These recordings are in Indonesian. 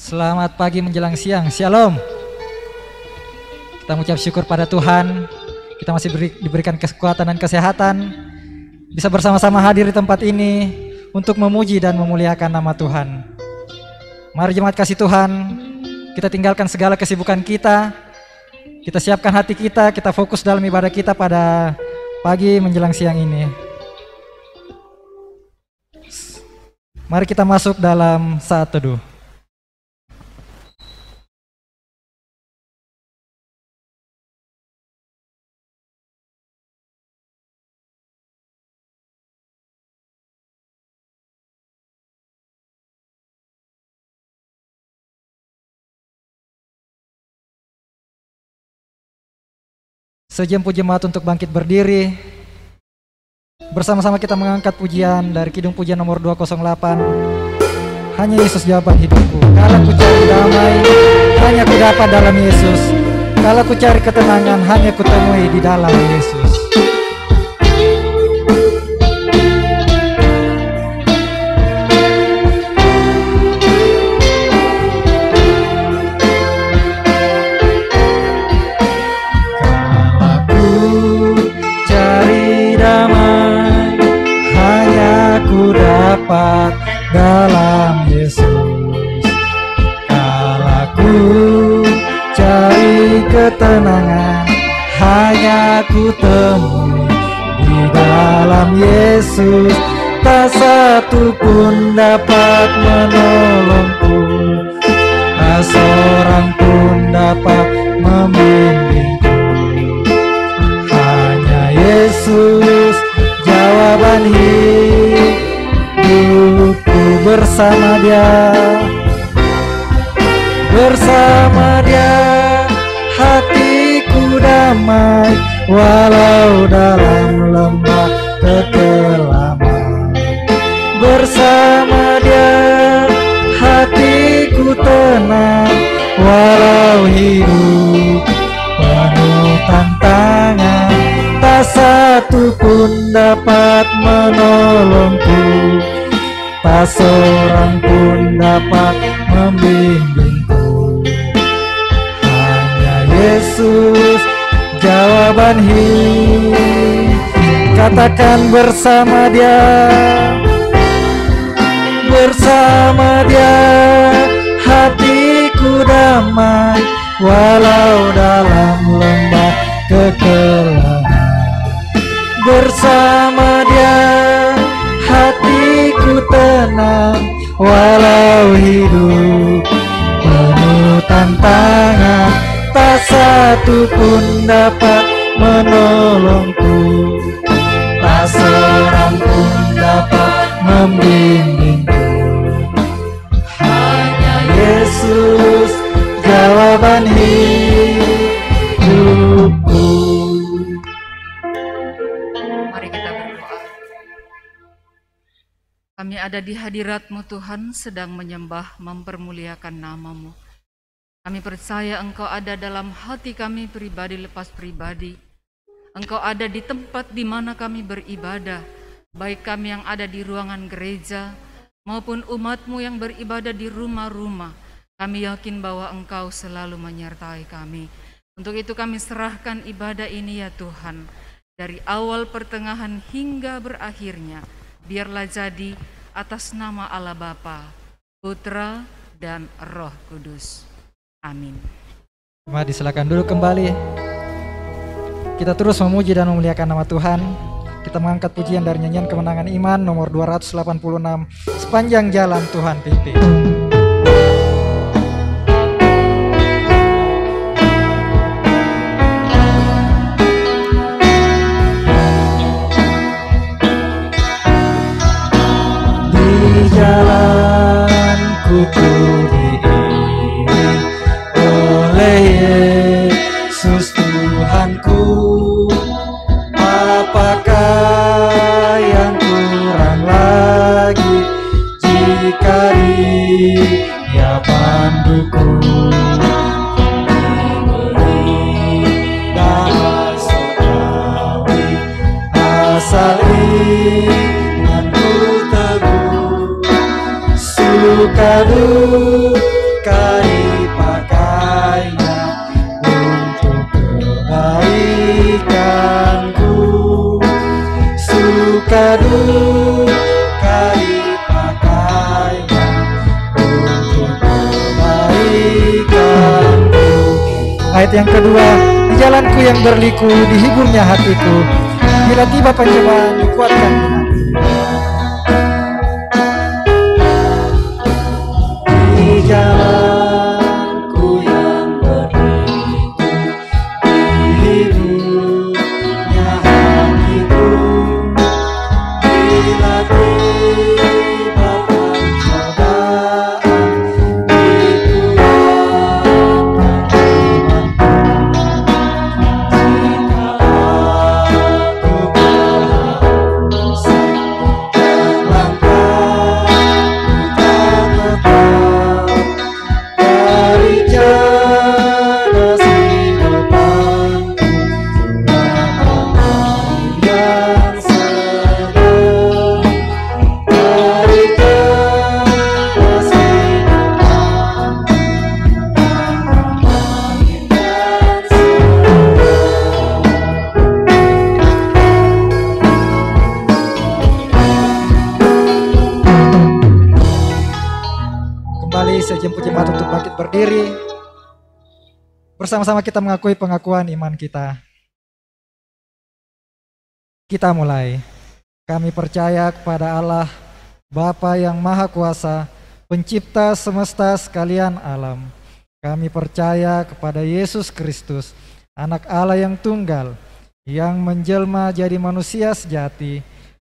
Selamat pagi menjelang siang, Shalom. Kita mengucap syukur pada Tuhan. Kita masih diberikan kekuatan dan kesehatan, bisa bersama-sama hadir di tempat ini untuk memuji dan memuliakan nama Tuhan. Mari jemaat kasih Tuhan, kita tinggalkan segala kesibukan kita siapkan hati kita fokus dalam ibadah kita pada pagi menjelang siang ini. Mari kita masuk dalam saat teduh. Sejemput jemaat untuk bangkit berdiri. Bersama-sama kita mengangkat pujian dari Kidung Pujian nomor 208. Hanya Yesus jawaban hidupku. Kalau ku cari damai, hanya ku dapat dalam Yesus. Kalau ku cari ketenangan, hanya ku temui di dalam Yesus. Dapat dalam Yesus. Kalau ku cari ketenangan, hanya ku temui di dalam Yesus. Tak satu pun dapat menolongku, tak seorang pun dapat membimbingku. Hanya Yesus jawaban hidupku. Bersama Dia hatiku damai, walau dalam lembah kekelaman. Bersama Dia hatiku tenang, walau hidup penuh tantangan. Tak satu pun dapat menolongku, tak seorang pun dapat membimbingku. Hanya Yesus jawaban hidup. Katakan bersama Dia, bersama Dia hatiku damai, walau dalam lembah kekelaman. Bersama Dia hatiku tenang, walau hidup penuh tantangan. Tak satu pun dapat menolongku, tak seorang pun dapat membimbingku. Hanya Yesus jawaban hidupku. Kami ada di hadirat-Mu Tuhan, sedang menyembah, mempermuliakan nama-Mu. Kami percaya Engkau ada dalam hati kami pribadi lepas pribadi. Engkau ada di tempat di mana kami beribadah, baik kami yang ada di ruangan gereja, maupun umat-Mu yang beribadah di rumah-rumah. Kami yakin bahwa Engkau selalu menyertai kami. Untuk itu kami serahkan ibadah ini ya Tuhan, dari awal pertengahan hingga berakhirnya. Biarlah jadi atas nama Allah Bapa, Putra, dan Roh Kudus. Amin. Mari silakan duduk kembali. Kita terus memuji dan memuliakan nama Tuhan. Kita mengangkat pujian dari nyanyian Kemenangan Iman nomor 286. Sepanjang jalan Tuhan pimpin. Jalanku ku diiring oleh Yesus Tuhanku. Apakah yang kurang lagi jika Dia panduku? Diberi damai surgawi asal imanku teguh. Suka duka dipakainya untuk kebaikanku, suka duka dipakainya untuk kebaikanku. Ayat yang kedua, di jalanku yang berliku dihiburnya hatiku, bila tiba pencobaan dikuatkan di jalanku yang berliku dihiburnya hatiku, bila tiba pencobaan jemaat untuk bangkit berdiri. Bersama-sama kita mengakui pengakuan iman kita. Kita mulai. Kami percaya kepada Allah, Bapa yang Maha Kuasa, Pencipta semesta sekalian alam. Kami percaya kepada Yesus Kristus, Anak Allah yang tunggal, yang menjelma jadi manusia sejati,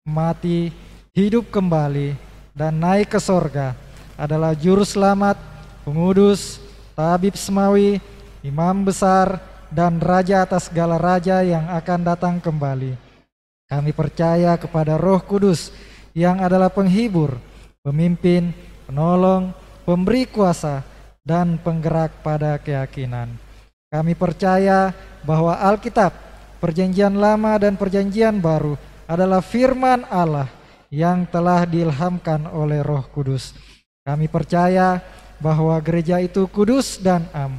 mati, hidup kembali, dan naik ke sorga, adalah Juru Selamat, Pengudus, Tabib Semawi, Imam Besar, dan Raja atas segala raja yang akan datang kembali. Kami percaya kepada Roh Kudus yang adalah penghibur, pemimpin, penolong, pemberi kuasa, dan penggerak pada keyakinan. Kami percaya bahwa Alkitab, Perjanjian Lama dan Perjanjian Baru adalah firman Allah yang telah diilhamkan oleh Roh Kudus. Kami percaya bahwa gereja itu kudus dan am.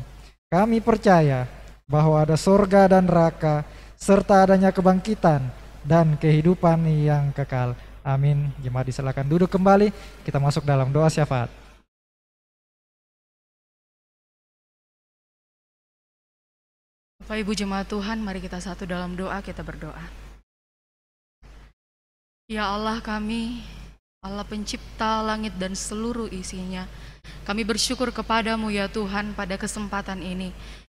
Kami percaya bahwa ada sorga dan neraka, serta adanya kebangkitan dan kehidupan yang kekal. Amin. Jemaat disilakan duduk kembali, kita masuk dalam doa syafaat. Bapak Ibu jemaat Tuhan, mari kita satu dalam doa, kita berdoa. Ya Allah kami, Allah pencipta langit dan seluruh isinya, kami bersyukur kepadamu ya Tuhan pada kesempatan ini.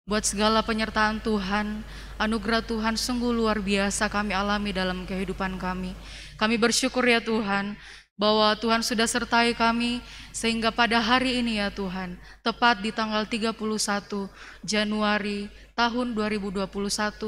Buat segala penyertaan Tuhan, anugerah Tuhan sungguh luar biasa kami alami dalam kehidupan kami. Kami bersyukur ya Tuhan, bahwa Tuhan sudah sertai kami sehingga pada hari ini ya Tuhan, tepat di tanggal 31 Januari tahun 2021,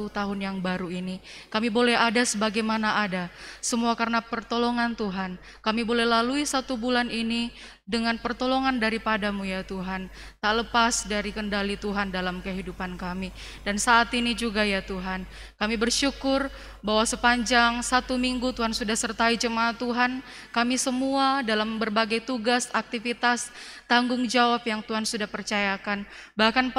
tahun yang baru ini, kami boleh ada sebagaimana ada, semua karena pertolongan Tuhan. Kami boleh lalui 1 bulan ini dengan pertolongan daripadamu ya Tuhan, tak lepas dari kendali Tuhan dalam kehidupan kami. Dan saat ini juga ya Tuhan, kami bersyukur bahwa sepanjang 1 minggu Tuhan sudah sertai jemaat Tuhan, kami semua dalam berbagai tugas, aktivitas, tanggung jawab yang Tuhan sudah percayakan, bahkan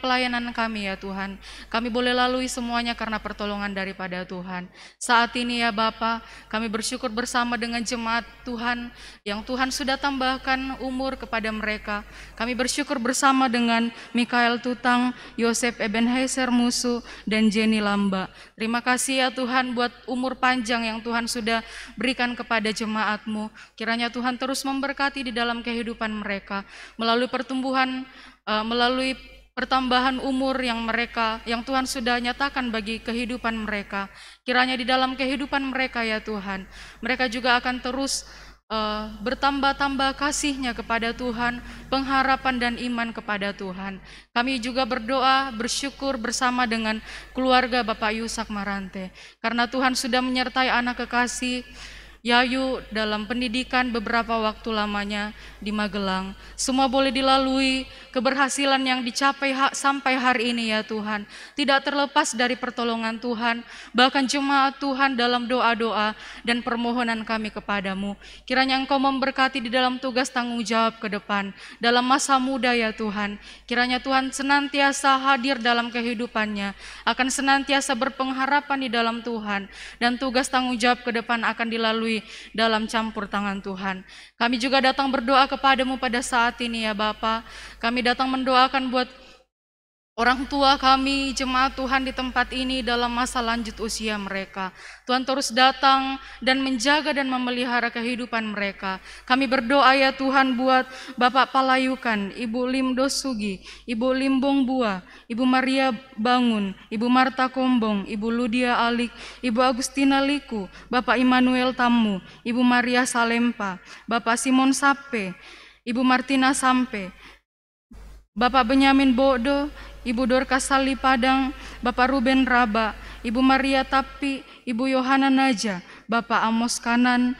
pelayanan kami ya Tuhan, kami boleh lalui semuanya karena pertolongan daripada Tuhan. Saat ini ya Bapa, kami bersyukur bersama dengan jemaat Tuhan yang Tuhan sudah tambahkan umur kepada mereka. Kami bersyukur bersama dengan Mikael Tutang, Yosef Ebenhezer Musu, dan Jenny Lamba. Terima kasih ya Tuhan buat umur panjang yang Tuhan sudah berikan kepada jemaat-Mu. Kiranya Tuhan terus memberkati di dalam kehidupan mereka melalui pertumbuhan, melalui pertambahan umur yang Tuhan sudah nyatakan bagi kehidupan mereka. Kiranya di dalam kehidupan mereka ya Tuhan, mereka juga akan terus bertambah-tambah kasihnya kepada Tuhan, pengharapan dan iman kepada Tuhan. Kami juga berdoa, bersyukur bersama dengan keluarga Bapak Yusak Marante, karena Tuhan sudah menyertai anak kekasih Yayu dalam pendidikan beberapa waktu lamanya di Magelang. Semua boleh dilalui, keberhasilan yang dicapai sampai hari ini ya Tuhan. Tidak terlepas dari pertolongan Tuhan, bahkan jemaat Tuhan dalam doa-doa dan permohonan kami kepadamu. Kiranya Engkau memberkati di dalam tugas tanggung jawab ke depan, dalam masa muda ya Tuhan. Kiranya Tuhan senantiasa hadir dalam kehidupannya, akan senantiasa berpengharapan di dalam Tuhan, dan tugas tanggung jawab ke depan akan dilalui dalam campur tangan Tuhan. Kami juga datang berdoa kepadamu pada saat ini ya Bapa. Kami datang mendoakan buat orang tua kami, jemaat Tuhan di tempat ini dalam masa lanjut usia mereka. Tuhan terus datang dan menjaga dan memelihara kehidupan mereka. Kami berdoa ya Tuhan buat Bapak Palayukan, Ibu Limdo Sugi, Ibu Limbong Bua, Ibu Maria Bangun, Ibu Marta Kombong, Ibu Ludia Alik, Ibu Agustina Liku, Bapak Immanuel Tamu, Ibu Maria Salempa, Bapak Simon Sape, Ibu Martina Sampe, Bapak Benyamin Bodo, Ibu Dorcas Sali Padang, Bapak Ruben Raba, Ibu Maria Tapi, Ibu Yohana Naja, Bapak Amos Kanan,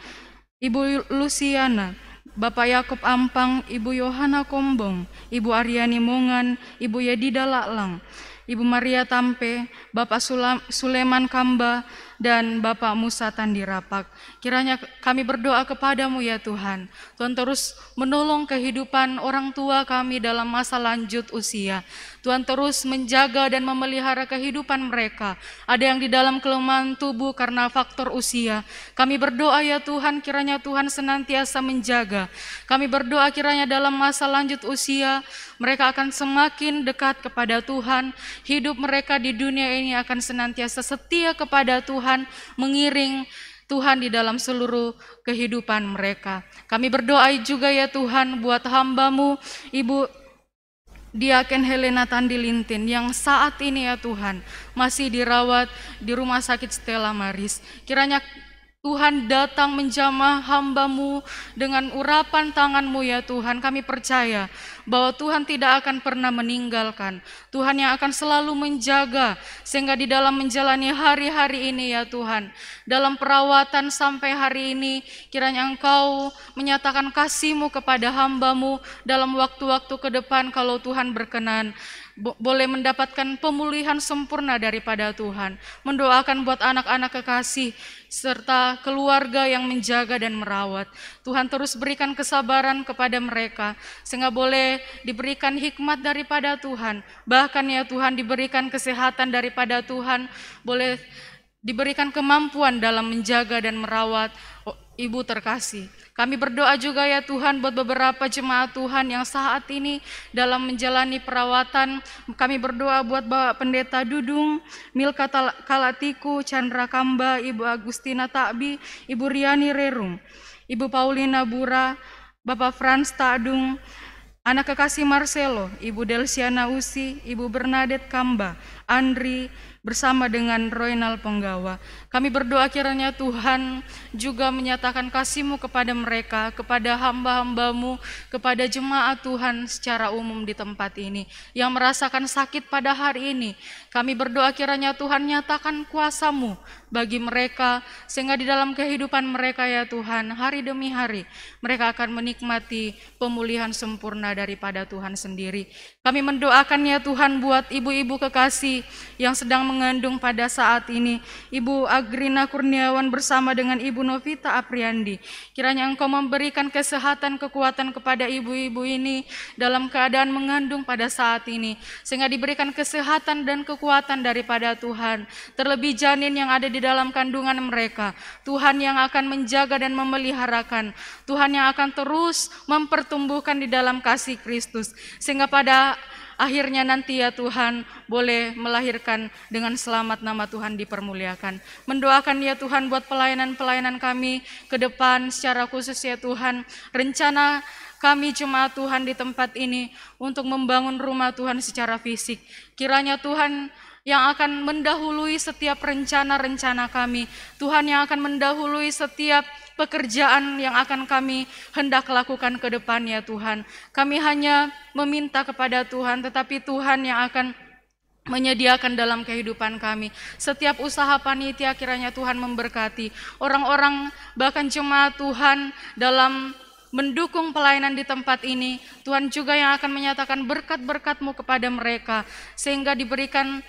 Ibu Luciana, Bapak Yakob Ampang, Ibu Yohana Kombong, Ibu Aryani Mongan, Ibu Yedida Laklang, Ibu Maria Tampe, Bapak Suleman Kamba, dan Bapak Musa Tandirapak. Kiranya kami berdoa kepadamu ya Tuhan. Tuhan terus menolong kehidupan orang tua kami dalam masa lanjut usia. Tuhan terus menjaga dan memelihara kehidupan mereka. Ada yang di dalam kelemahan tubuh karena faktor usia. Kami berdoa ya Tuhan, kiranya Tuhan senantiasa menjaga. Kami berdoa kiranya dalam masa lanjut usia, mereka akan semakin dekat kepada Tuhan. Hidup mereka di dunia ini akan senantiasa setia kepada Tuhan, mengiring Tuhan di dalam seluruh kehidupan mereka. Kami berdoa juga ya Tuhan buat hamba-Mu, Ibu Diaken Helena Tandilintin yang saat ini ya Tuhan masih dirawat di Rumah Sakit Stella Maris. Kiranya Tuhan datang menjamah hamba-Mu dengan urapan tangan-Mu ya Tuhan. Kami percaya bahwa Tuhan tidak akan pernah meninggalkan. Tuhan yang akan selalu menjaga sehingga di dalam menjalani hari-hari ini ya Tuhan, dalam perawatan sampai hari ini, kiranya Engkau menyatakan kasih-Mu kepada hamba-Mu dalam waktu-waktu ke depan kalau Tuhan berkenan. Boleh mendapatkan pemulihan sempurna daripada Tuhan. Mendoakan buat anak-anak kekasih serta keluarga yang menjaga dan merawat. Tuhan terus berikan kesabaran kepada mereka sehingga boleh diberikan hikmat daripada Tuhan. Bahkan ya Tuhan diberikan kesehatan daripada Tuhan, boleh diberikan kemampuan dalam menjaga dan merawat ibu terkasih. Kami berdoa juga ya Tuhan buat beberapa jemaat Tuhan yang saat ini dalam menjalani perawatan. Kami berdoa buat Bapak Pendeta Dudung, Milka Kalatiku, Chandra Kamba, Ibu Agustina Takbi, Ibu Riani Rerung, Ibu Paulina Bura, Bapak Frans Tadung, anak kekasih Marcelo, Ibu Delsiana Usi, Ibu Bernadette Kamba, Andri, bersama dengan Roynal Penggawa. Kami berdoa kiranya Tuhan juga menyatakan kasih-Mu kepada mereka, kepada hamba-hamba-Mu, kepada jemaat Tuhan secara umum di tempat ini yang merasakan sakit pada hari ini. Kami berdoa kiranya Tuhan nyatakan kuasa-Mu bagi mereka sehingga di dalam kehidupan mereka ya Tuhan, hari demi hari mereka akan menikmati pemulihan sempurna daripada Tuhan sendiri. Kami mendoakan ya Tuhan buat ibu-ibu kekasih yang sedang mengandung pada saat ini, Ibu Agrina Kurniawan bersama dengan Ibu Novita Apriandi. Kiranya Engkau memberikan kesehatan, kekuatan kepada ibu-ibu ini dalam keadaan mengandung pada saat ini, sehingga diberikan kesehatan dan kekuatan daripada Tuhan. Terlebih janin yang ada di dalam kandungan mereka, Tuhan yang akan menjaga dan memeliharakan, Tuhan yang akan terus mempertumbuhkan di dalam kasih Kristus, sehingga pada akhirnya nanti ya Tuhan boleh melahirkan dengan selamat, nama Tuhan dipermuliakan. Mendoakan ya Tuhan buat pelayanan-pelayanan kami ke depan secara khusus ya Tuhan. Rencana kami jemaat Tuhan di tempat ini untuk membangun rumah Tuhan secara fisik. Kiranya Tuhan yang akan mendahului setiap rencana-rencana kami. Tuhan yang akan mendahului setiap pekerjaan yang akan kami hendak lakukan ke depan ya Tuhan. Kami hanya meminta kepada Tuhan, tetapi Tuhan yang akan menyediakan dalam kehidupan kami. Setiap usaha panitia kiranya Tuhan memberkati. Orang-orang bahkan jemaat Tuhan dalam mendukung pelayanan di tempat ini, Tuhan juga yang akan menyatakan berkat-berkat-Mu kepada mereka, sehingga diberikan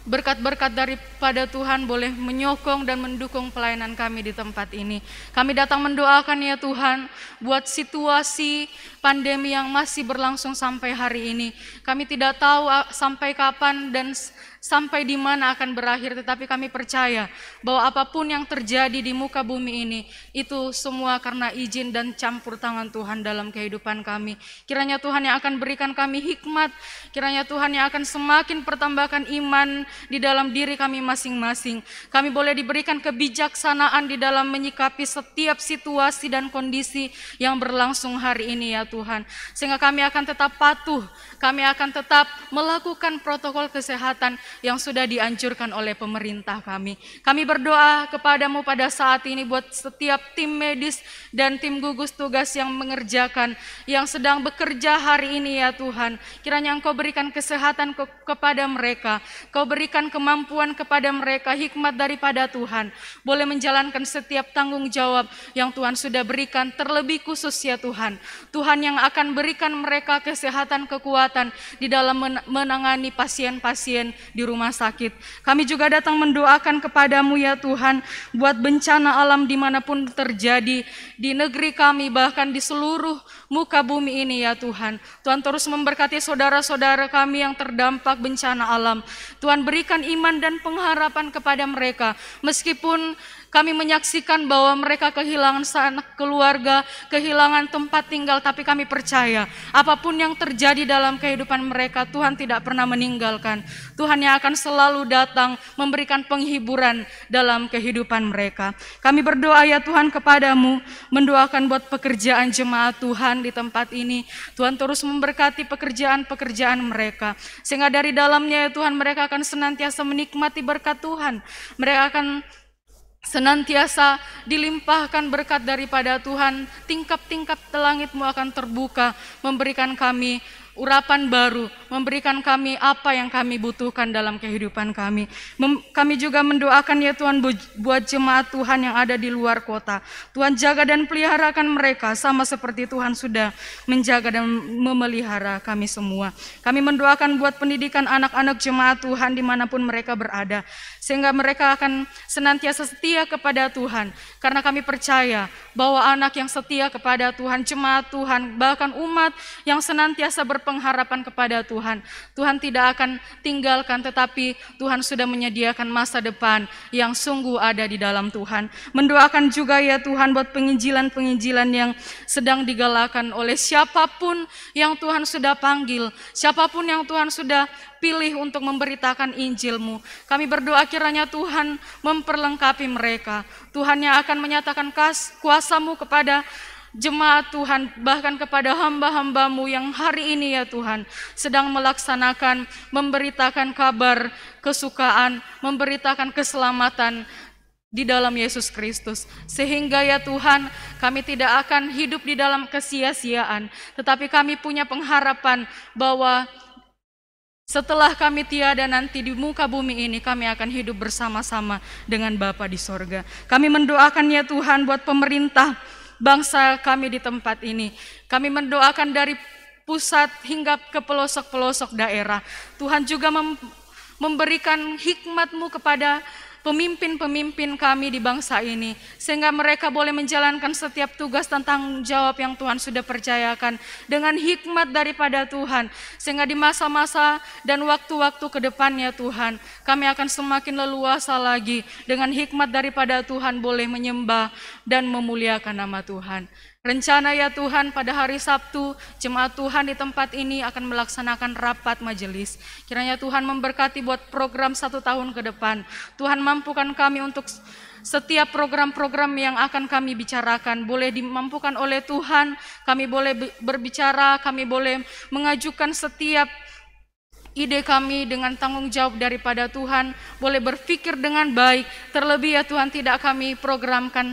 berkat-berkat daripada Tuhan boleh menyokong dan mendukung pelayanan kami di tempat ini. Kami datang mendoakan ya Tuhan, buat situasi pandemi yang masih berlangsung sampai hari ini. Kami tidak tahu sampai kapan dan sampai di mana akan berakhir, tetapi kami percaya bahwa apapun yang terjadi di muka bumi ini, itu semua karena izin dan campur tangan Tuhan dalam kehidupan kami. Kiranya Tuhan yang akan berikan kami hikmat, kiranya Tuhan yang akan semakin pertambahkan iman di dalam diri kami masing-masing. Kami boleh diberikan kebijaksanaan di dalam menyikapi setiap situasi dan kondisi yang berlangsung hari ini ya Tuhan. Sehingga kami akan tetap patuh, kami akan tetap melakukan protokol kesehatan yang sudah dianjurkan oleh pemerintah kami. Kami berdoa kepadamu pada saat ini buat setiap tim medis dan tim gugus tugas yang mengerjakan, yang sedang bekerja hari ini ya Tuhan. Kiranya Engkau berikan kesehatan kepada mereka, Kau berikan kemampuan kepada mereka, hikmat daripada Tuhan, boleh menjalankan setiap tanggung jawab yang Tuhan sudah berikan, terlebih khusus ya Tuhan. Tuhan yang akan berikan mereka kesehatan, kekuatan di dalam menangani pasien-pasien di rumah sakit. Kami juga datang mendoakan kepadamu ya Tuhan, buat bencana alam dimanapun terjadi di negeri kami, bahkan di seluruh muka bumi ini ya Tuhan. Tuhan terus memberkati saudara-saudara kami yang terdampak bencana alam. Tuhan berikan iman dan pengharapan kepada mereka, meskipun kami menyaksikan bahwa mereka kehilangan sanak keluarga, kehilangan tempat tinggal, tapi kami percaya apapun yang terjadi dalam kehidupan mereka, Tuhan tidak pernah meninggalkan. Tuhan yang akan selalu datang memberikan penghiburan dalam kehidupan mereka. Kami berdoa ya Tuhan kepadamu, mendoakan buat pekerjaan jemaat Tuhan di tempat ini. Tuhan terus memberkati pekerjaan-pekerjaan mereka, sehingga dari dalamnya ya Tuhan mereka akan senantiasa menikmati berkat Tuhan. Mereka akan senantiasa dilimpahkan berkat daripada Tuhan. Tingkap-tingkap langit-Mu akan terbuka, memberikan kami urapan baru, memberikan kami apa yang kami butuhkan dalam kehidupan kami. Kami juga mendoakan ya Tuhan buat jemaat Tuhan yang ada di luar kota. Tuhan jaga dan peliharakan mereka sama seperti Tuhan sudah menjaga dan memelihara kami semua. Kami mendoakan buat pendidikan anak-anak jemaat Tuhan dimanapun mereka berada, sehingga mereka akan senantiasa setia kepada Tuhan. Karena kami percaya bahwa anak yang setia kepada Tuhan, jemaat Tuhan, bahkan umat yang senantiasa berpengharapan kepada Tuhan, Tuhan tidak akan tinggalkan, tetapi Tuhan sudah menyediakan masa depan yang sungguh ada di dalam Tuhan. Mendoakan juga ya Tuhan buat penginjilan-penginjilan yang sedang digalakan oleh siapapun yang Tuhan sudah panggil, siapapun yang Tuhan sudah pilih untuk memberitakan Injil-Mu. Kami berdoa kiranya Tuhan memperlengkapi mereka. Tuhan yang akan menyatakan kuasa-Mu kepada jemaat Tuhan, bahkan kepada hamba-hamba-Mu yang hari ini ya Tuhan sedang melaksanakan, memberitakan kabar kesukaan, memberitakan keselamatan di dalam Yesus Kristus. Sehingga ya Tuhan, kami tidak akan hidup di dalam kesia-siaan, tetapi kami punya pengharapan bahwa setelah kami tiada nanti di muka bumi ini, kami akan hidup bersama-sama dengan Bapa di sorga. Kami mendoakan ya Tuhan buat pemerintah bangsa kami di tempat ini. Kami mendoakan dari pusat hingga ke pelosok-pelosok daerah. Tuhan juga memberikan hikmat-Mu kepada pemimpin-pemimpin kami di bangsa ini, sehingga mereka boleh menjalankan setiap tugas dan tanggung jawab yang Tuhan sudah percayakan dengan hikmat daripada Tuhan, sehingga di masa-masa dan waktu-waktu ke depannya Tuhan, kami akan semakin leluasa lagi dengan hikmat daripada Tuhan boleh menyembah dan memuliakan nama Tuhan. Rencana ya Tuhan, pada hari Sabtu, jemaat Tuhan di tempat ini akan melaksanakan rapat majelis. Kiranya Tuhan memberkati buat program 1 tahun ke depan. Tuhan mampukan kami untuk setiap program-program yang akan kami bicarakan boleh dimampukan oleh Tuhan. Kami boleh berbicara, kami boleh mengajukan setiap ide kami dengan tanggung jawab daripada Tuhan. Boleh berpikir dengan baik. Terlebih ya Tuhan, tidak kami programkan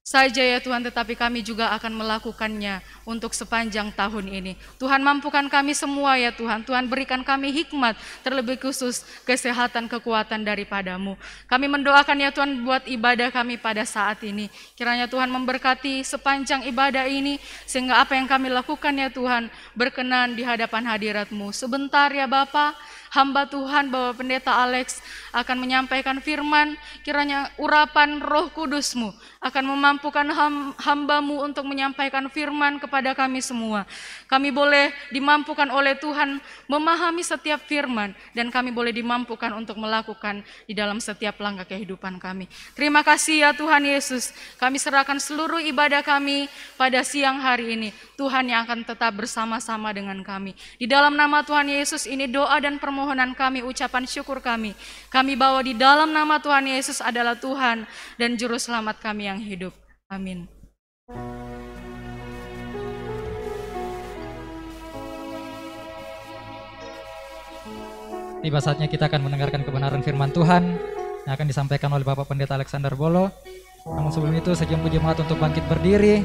saja ya Tuhan, tetapi kami juga akan melakukannya untuk sepanjang tahun ini. Tuhan, mampukan kami semua ya Tuhan. Tuhan, berikan kami hikmat, terlebih khusus kesehatan, kekuatan daripadamu. Kami mendoakan ya Tuhan buat ibadah kami pada saat ini. Kiranya Tuhan memberkati sepanjang ibadah ini, sehingga apa yang kami lakukan ya Tuhan berkenan di hadapan hadirat-Mu. Sebentar ya Bapa, hamba Tuhan Bapak Pendeta Alex akan menyampaikan firman, kiranya urapan Roh Kudus-Mu akan memampukan hamba-Mu untuk menyampaikan firman kepada kami semua. Kami boleh dimampukan oleh Tuhan memahami setiap firman, dan kami boleh dimampukan untuk melakukan di dalam setiap langkah kehidupan kami. Terima kasih ya Tuhan Yesus, kami serahkan seluruh ibadah kami pada siang hari ini. Tuhan yang akan tetap bersama-sama dengan kami. Di dalam nama Tuhan Yesus ini doa dan permohonan kami, ucapan syukur kami. Kami bawa di dalam nama Tuhan Yesus adalah Tuhan dan Juru Selamat kami yang hidup. Amin. Tiba saatnya kita akan mendengarkan kebenaran firman Tuhan yang akan disampaikan oleh Bapak Pendeta Alexander Bolo. Namun sebelum itu sejenak jemaat untuk bangkit berdiri.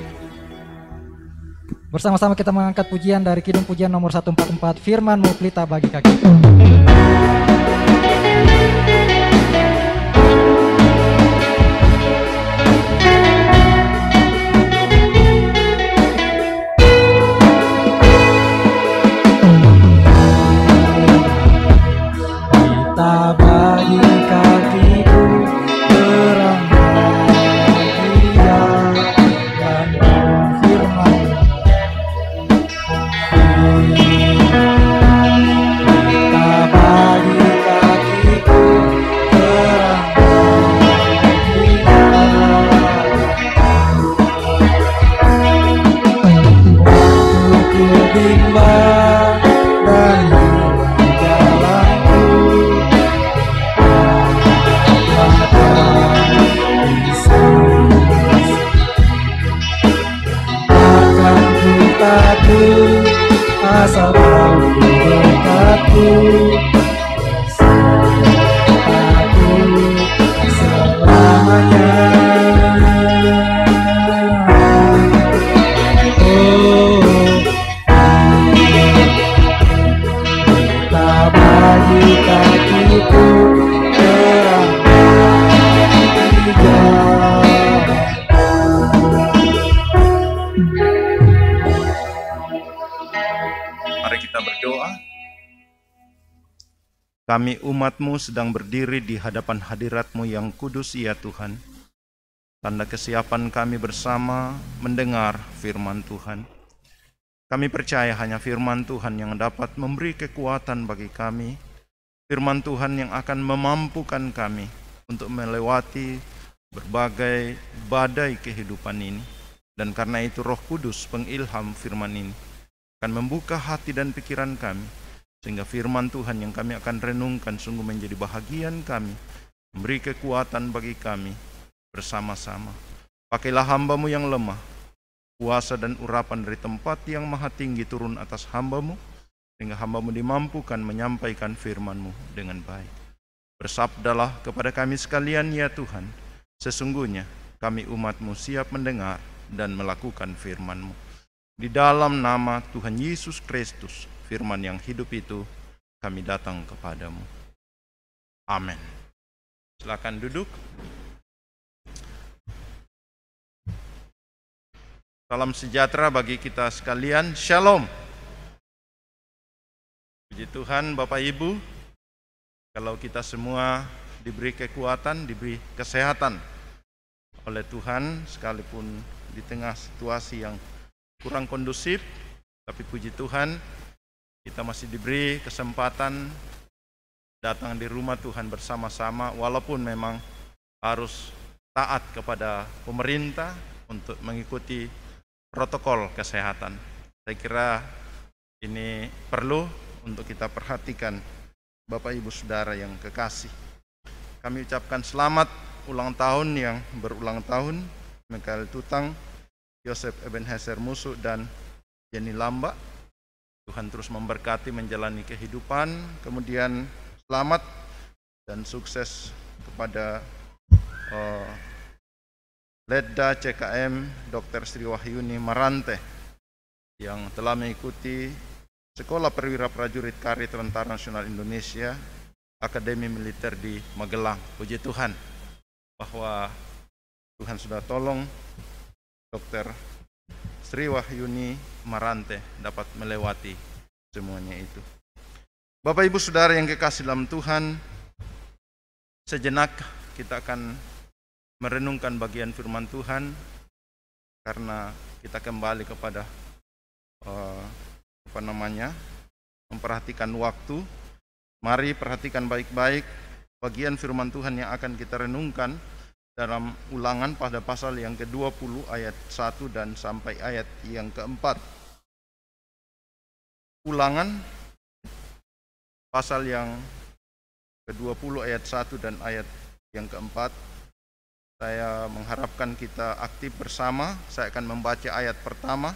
Bersama-sama kita mengangkat pujian dari Kidung Pujian nomor 144, Firman-Mu pelita bagi kakiku. Pelita bagi kakiku, terang bagi jalan firman. Asal kau dekatku, aku selamanya. Oh, kita bagi kakiku terang di jalan. Mari kita berdoa. Kami umat-Mu sedang berdiri di hadapan hadirat-Mu yang kudus ya Tuhan. Tanda kesiapan kami bersama mendengar firman Tuhan. Kami percaya hanya firman Tuhan yang dapat memberi kekuatan bagi kami. Firman Tuhan yang akan memampukan kami untuk melewati berbagai badai kehidupan ini. Dan karena itu Roh Kudus pengilham firman ini akan membuka hati dan pikiran kami, sehingga firman Tuhan yang kami akan renungkan sungguh menjadi bahagian kami, memberi kekuatan bagi kami bersama-sama. Pakailah hamba-Mu yang lemah, kuasa dan urapan dari tempat yang maha tinggi turun atas hamba-Mu, sehingga hamba-Mu dimampukan menyampaikan firman-Mu dengan baik. Bersabdalah kepada kami sekalian ya Tuhan, sesungguhnya kami umat-Mu siap mendengar dan melakukan firman-Mu. Di dalam nama Tuhan Yesus Kristus, firman yang hidup itu, kami datang kepadamu. Amin. Silakan duduk. Salam sejahtera bagi kita sekalian. Shalom. Puji Tuhan Bapak Ibu, kalau kita semua diberi kekuatan, diberi kesehatan oleh Tuhan, sekalipun di tengah situasi yang kurang kondusif, tapi puji Tuhan kita masih diberi kesempatan datang di rumah Tuhan bersama-sama, walaupun memang harus taat kepada pemerintah untuk mengikuti protokol kesehatan. Saya kira ini perlu untuk kita perhatikan, Bapak Ibu Saudara yang kekasih. Kami ucapkan selamat ulang tahun yang berulang tahun Mikael Tutang, Yosef Ebenezer Musuh, dan Jenny Lamba. Tuhan terus memberkati menjalani kehidupan. Kemudian selamat dan sukses kepada Letda CKM Dr. Sri Wahyuni Marante yang telah mengikuti Sekolah Perwira Prajurit KRI Tentara Nasional Indonesia Akademi Militer di Magelang. Puji Tuhan bahwa Tuhan sudah tolong Dr. Sri Wahyuni Marante dapat melewati semuanya itu. Bapak Ibu Saudara yang kekasih dalam Tuhan, sejenak kita akan merenungkan bagian firman Tuhan karena kita kembali kepada memperhatikan waktu. Mari perhatikan baik-baik bagian firman Tuhan yang akan kita renungkan dalam Ulangan pada pasal yang ke-20 ayat 1 dan sampai ayat yang ke-4. Ulangan pasal yang ke-20 ayat 1 dan ayat yang ke-4. Saya mengharapkan kita aktif bersama. Saya akan membaca ayat pertama,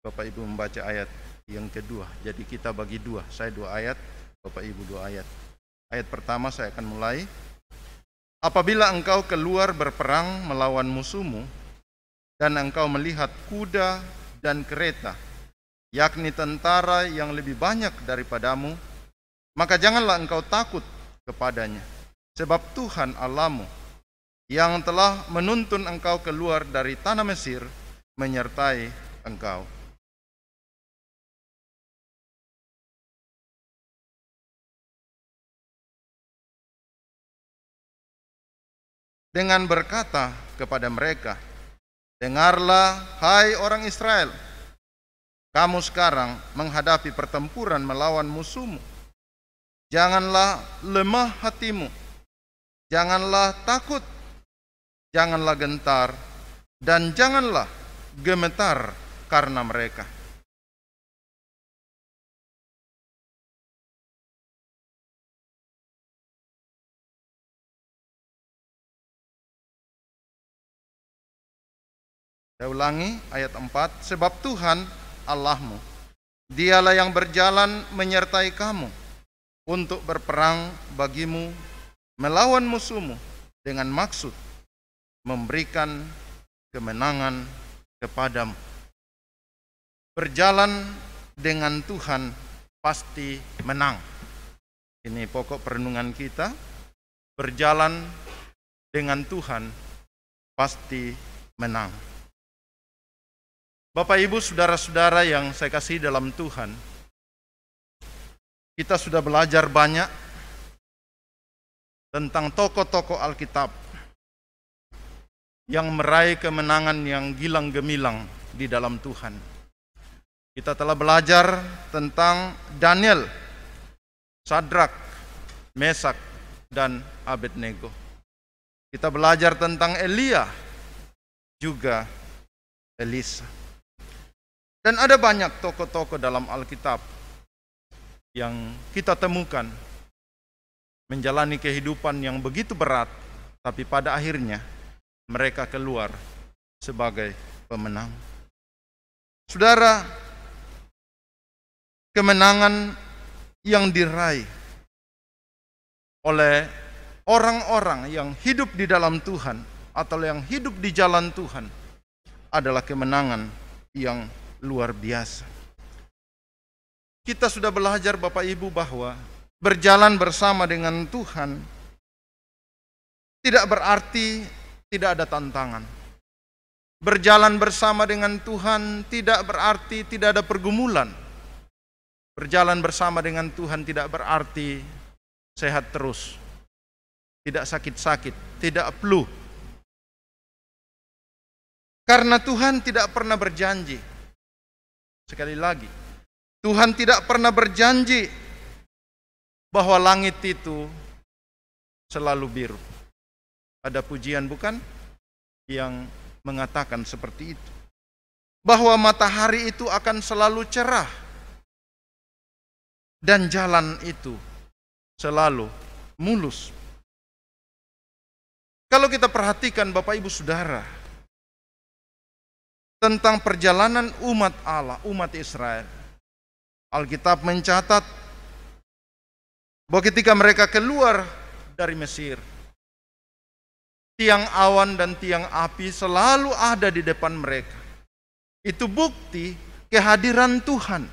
Bapak Ibu membaca ayat yang kedua. Jadi kita bagi dua, saya 2 ayat, Bapak Ibu 2 ayat. Ayat pertama saya akan mulai. Apabila engkau keluar berperang melawan musuhmu, dan engkau melihat kuda dan kereta, yakni tentara yang lebih banyak daripadamu, maka janganlah engkau takut kepadanya, sebab Tuhan Allahmu yang telah menuntun engkau keluar dari tanah Mesir menyertai engkau. Dengan berkata kepada mereka, dengarlah hai orang Israel, kamu sekarang menghadapi pertempuran melawan musuhmu. Janganlah lemah hatimu, janganlah takut, janganlah gentar, dan janganlah gemetar karena mereka. Saya ulangi ayat 4, sebab Tuhan Allahmu, dialah yang berjalan menyertai kamu untuk berperang bagimu melawan musuhmu dengan maksud memberikan kemenangan kepadamu. Berjalan dengan Tuhan pasti menang. Ini pokok perenungan kita. Berjalan dengan Tuhan pasti menang. Bapak Ibu saudara-saudara yang saya kasih dalam Tuhan, kita sudah belajar banyak tentang tokoh-tokoh Alkitab yang meraih kemenangan yang gilang gemilang di dalam Tuhan. Kita telah belajar tentang Daniel, Sadrak, Mesak, dan Abednego. Kita belajar tentang Elia, juga Elisa. Dan ada banyak tokoh-tokoh dalam Alkitab yang kita temukan menjalani kehidupan yang begitu berat, tapi pada akhirnya mereka keluar sebagai pemenang. Saudara, kemenangan yang diraih oleh orang-orang yang hidup di dalam Tuhan atau yang hidup di jalan Tuhan adalah kemenangan yang luar biasa. Kita sudah belajar Bapak Ibu bahwa berjalan bersama dengan Tuhan tidak berarti tidak ada tantangan. Berjalan bersama dengan Tuhan tidak berarti tidak ada pergumulan. Berjalan bersama dengan Tuhan tidak berarti sehat terus, tidak sakit-sakit, tidak flu. Karena Tuhan tidak pernah berjanji. Sekali lagi, Tuhan tidak pernah berjanji bahwa langit itu selalu biru. Ada pujian bukan yang mengatakan seperti itu, bahwa matahari itu akan selalu cerah dan jalan itu selalu mulus. Kalau kita perhatikan Bapak Ibu Saudara tentang perjalanan umat Allah, umat Israel, Alkitab mencatat bahwa ketika mereka keluar dari Mesir, tiang awan dan tiang api selalu ada di depan mereka. Itu bukti kehadiran Tuhan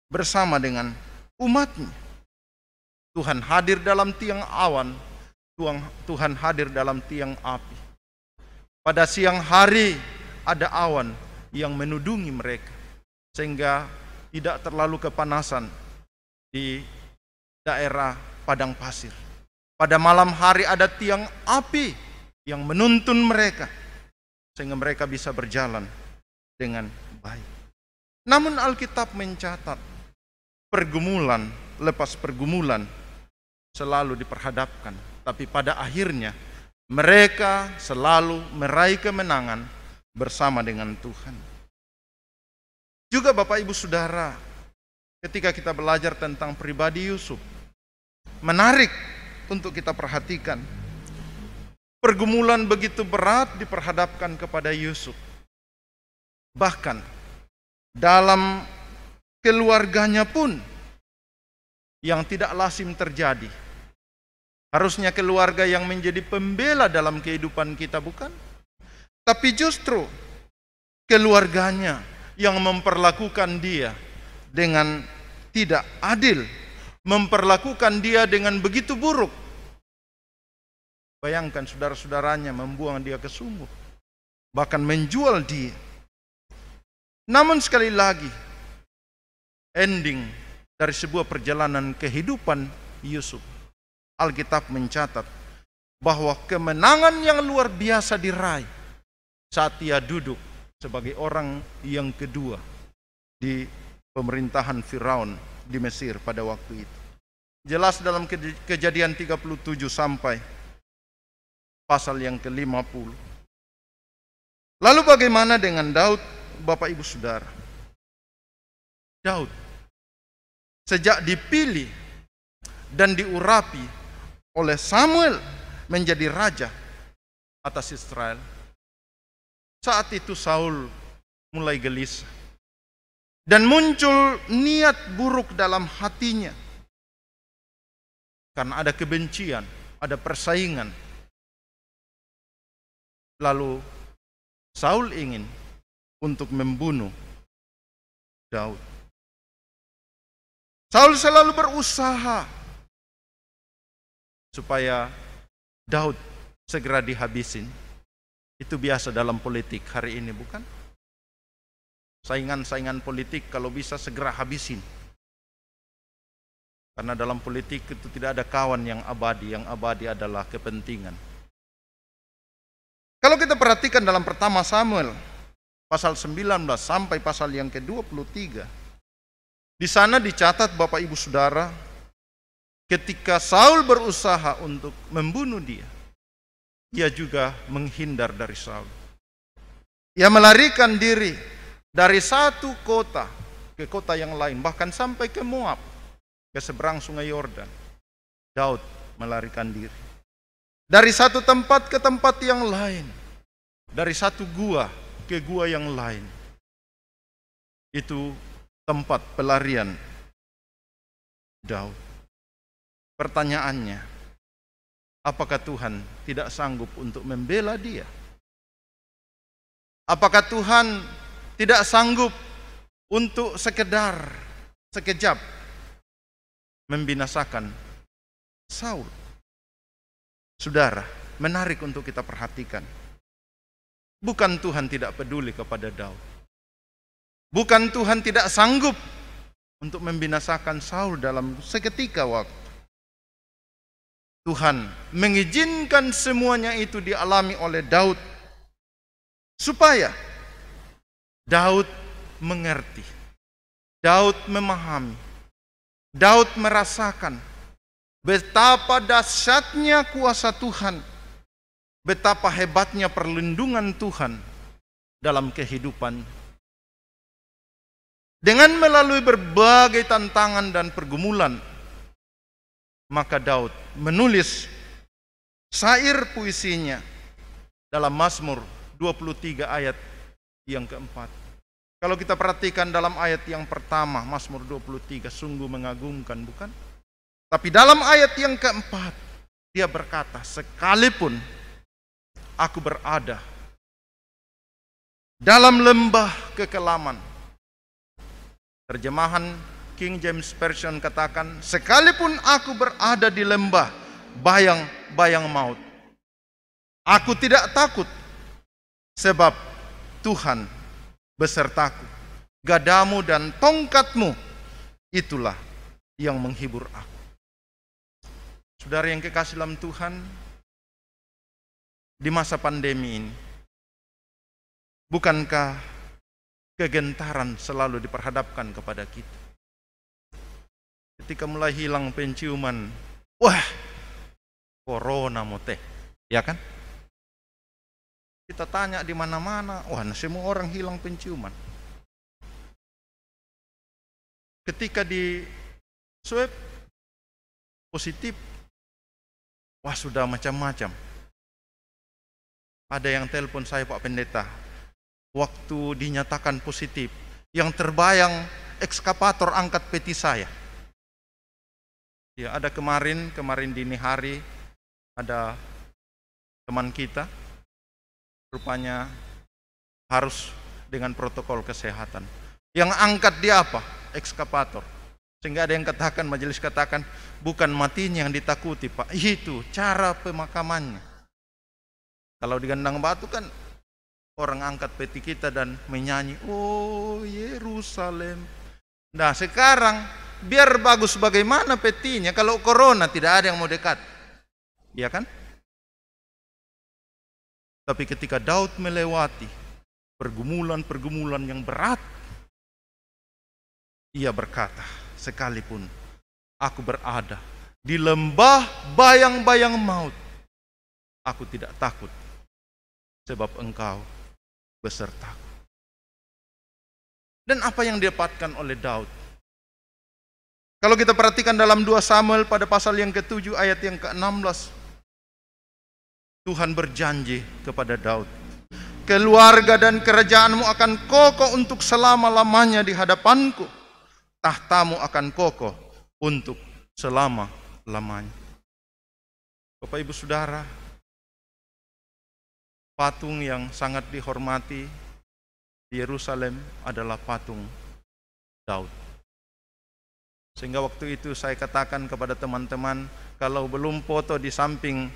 bersama dengan umatnya. Tuhan hadir dalam tiang awan, Tuhan hadir dalam tiang api. Pada siang hari ada awan yang menudungi mereka, sehingga tidak terlalu kepanasan di daerah padang pasir. Pada malam hari ada tiang api yang menuntun mereka, sehingga mereka bisa berjalan dengan baik. Namun Alkitab mencatat pergumulan lepas pergumulan selalu diperhadapkan, tapi pada akhirnya mereka selalu meraih kemenangan bersama dengan Tuhan. Juga Bapak Ibu Saudara, ketika kita belajar tentang pribadi Yusuf, menarik untuk kita perhatikan. Pergumulan begitu berat diperhadapkan kepada Yusuf. Bahkan dalam keluarganya pun yang tidak lazim terjadi. Harusnya keluarga yang menjadi pembela dalam kehidupan kita, bukan? Tapi justru keluarganya yang memperlakukan dia dengan tidak adil, memperlakukan dia dengan begitu buruk. Bayangkan saudara-saudaranya membuang dia ke sumur, bahkan menjual dia. Namun sekali lagi, ending dari sebuah perjalanan kehidupan Yusuf, Alkitab mencatat bahwa kemenangan yang luar biasa diraih saat ia duduk sebagai orang yang kedua di pemerintahan Firaun di Mesir pada waktu itu. Jelas dalam Kejadian 37 sampai pasal yang ke-50. Lalu bagaimana dengan Daud, Bapak Ibu Saudara? Daud sejak dipilih dan diurapi oleh Samuel menjadi raja atas Israel, saat itu Saul mulai gelisah dan muncul niat buruk dalam hatinya karena ada kebencian, ada persaingan. Lalu Saul ingin untuk membunuh Daud. Saul selalu berusaha supaya Daud segera dihabisin. Itu biasa dalam politik hari ini, bukan? Saingan-saingan politik kalau bisa segera habisin. Karena dalam politik itu tidak ada kawan yang abadi adalah kepentingan. Kalau kita perhatikan dalam pertama Samuel pasal 19 sampai pasal yang ke-23, di sana dicatat Bapak Ibu Saudara, ketika Saul berusaha untuk membunuh dia, ia juga menghindar dari Saul. Ia melarikan diri dari satu kota ke kota yang lain, bahkan sampai ke Moab, ke seberang sungai Yordan. Daud melarikan diri dari satu tempat ke tempat yang lain, dari satu gua ke gua yang lain. Itu tempat pelarian Daud. Pertanyaannya, apakah Tuhan tidak sanggup untuk membela dia? Apakah Tuhan tidak sanggup untuk sekejap membinasakan Saul? Saudara, menarik untuk kita perhatikan. Bukan Tuhan tidak peduli kepada Daud. Bukan Tuhan tidak sanggup untuk membinasakan Saul dalam seketika waktu. Tuhan mengizinkan semuanya itu dialami oleh Daud supaya Daud mengerti, Daud memahami, Daud merasakan betapa dahsyatnya kuasa Tuhan, betapa hebatnya perlindungan Tuhan dalam kehidupan. Dengan melalui berbagai tantangan dan pergumulan, maka Daud menulis syair puisinya dalam Mazmur 23 ayat yang keempat. Kalau kita perhatikan dalam ayat yang pertama, Mazmur 23 sungguh mengagumkan, bukan? Tapi dalam ayat yang keempat, dia berkata, sekalipun aku berada dalam lembah kekelaman. Terjemahan King James Version katakan, sekalipun aku berada di lembah bayang-bayang maut, aku tidak takut, sebab Tuhan besertaku. Gadamu dan tongkatmu, itulah yang menghibur aku. Saudara yang kekasih dalam Tuhan, di masa pandemi ini, bukankah kegentaran selalu diperhadapkan kepada kita? Ketika mulai hilang penciuman, wah, corona mote, ya kan? Kita tanya di mana-mana, wah, semua orang hilang penciuman. Ketika di swab positif, wah, sudah macam-macam. Ada yang telepon saya, Pak Pendeta, waktu dinyatakan positif, yang terbayang ekskavator angkat peti saya. Ya, ada kemarin dini hari, ada teman kita, rupanya harus dengan protokol kesehatan. Yang angkat dia apa? Ekskavator. Sehingga ada yang katakan, majelis katakan, bukan matinya yang ditakuti, Pak, itu cara pemakamannya. Kalau digandang batu kan orang angkat peti kita dan menyanyi, oh Yerusalem. Nah sekarang biar bagus bagaimana petinya, kalau corona tidak ada yang mau dekat, ya kan? Tapi ketika Daud melewati pergumulan-pergumulan yang berat, ia berkata, sekalipun aku berada di lembah bayang-bayang maut, aku tidak takut, sebab Engkau besertaku. Dan apa yang didapatkan oleh Daud? Kalau kita perhatikan dalam 2 Samuel pada pasal yang ke-7 ayat yang ke-16, Tuhan berjanji kepada Daud, keluarga dan kerajaanmu akan kokoh untuk selama-lamanya di hadapanku. Tahtamu akan kokoh untuk selama-lamanya. Bapak Ibu Saudara, patung yang sangat dihormati di Yerusalem adalah patung Daud. Sehingga waktu itu saya katakan kepada teman-teman, kalau belum foto di samping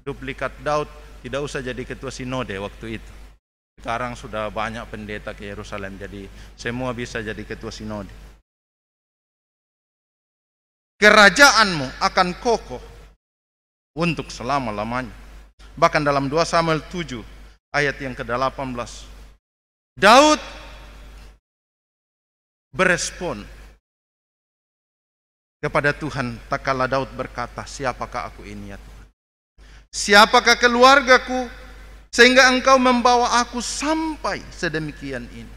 duplikat Daud, tidak usah jadi ketua sinode waktu itu. Sekarang sudah banyak pendeta ke Yerusalem, jadi semua bisa jadi ketua sinode. Kerajaanmu akan kokoh untuk selama-lamanya. Bahkan dalam 2 Samuel 7 ayat yang ke-18, Daud berespon kepada Tuhan. Tak kala Daud berkata, siapakah aku ini ya Tuhan? Siapakah keluargaku sehingga Engkau membawa aku sampai sedemikian ini?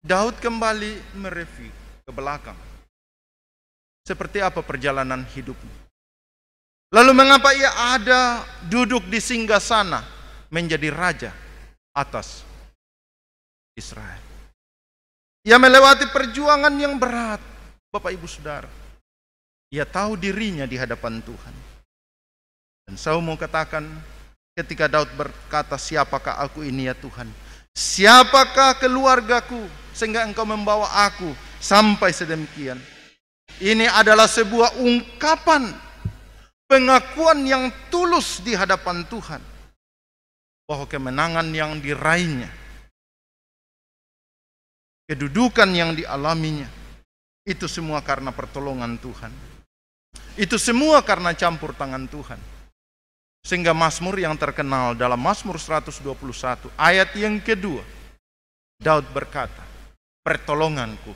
Daud kembali mereview ke belakang. Seperti apa perjalanan hidupnya? Lalu mengapa ia ada duduk di singgasana menjadi raja atas Israel? Ia melewati perjuangan yang berat, Bapak Ibu Saudara. Ia tahu dirinya di hadapan Tuhan. Dan saya mau katakan, ketika Daud berkata, siapakah aku ini ya Tuhan? Siapakah keluargaku sehingga Engkau membawa aku sampai sedemikian? Ini adalah sebuah ungkapan pengakuan yang tulus di hadapan Tuhan, bahwa kemenangan yang diraihnya, kedudukan yang dialaminya, itu semua karena pertolongan Tuhan. Itu semua karena campur tangan Tuhan. Sehingga Mazmur yang terkenal dalam Mazmur 121 ayat yang kedua, Daud berkata, pertolonganku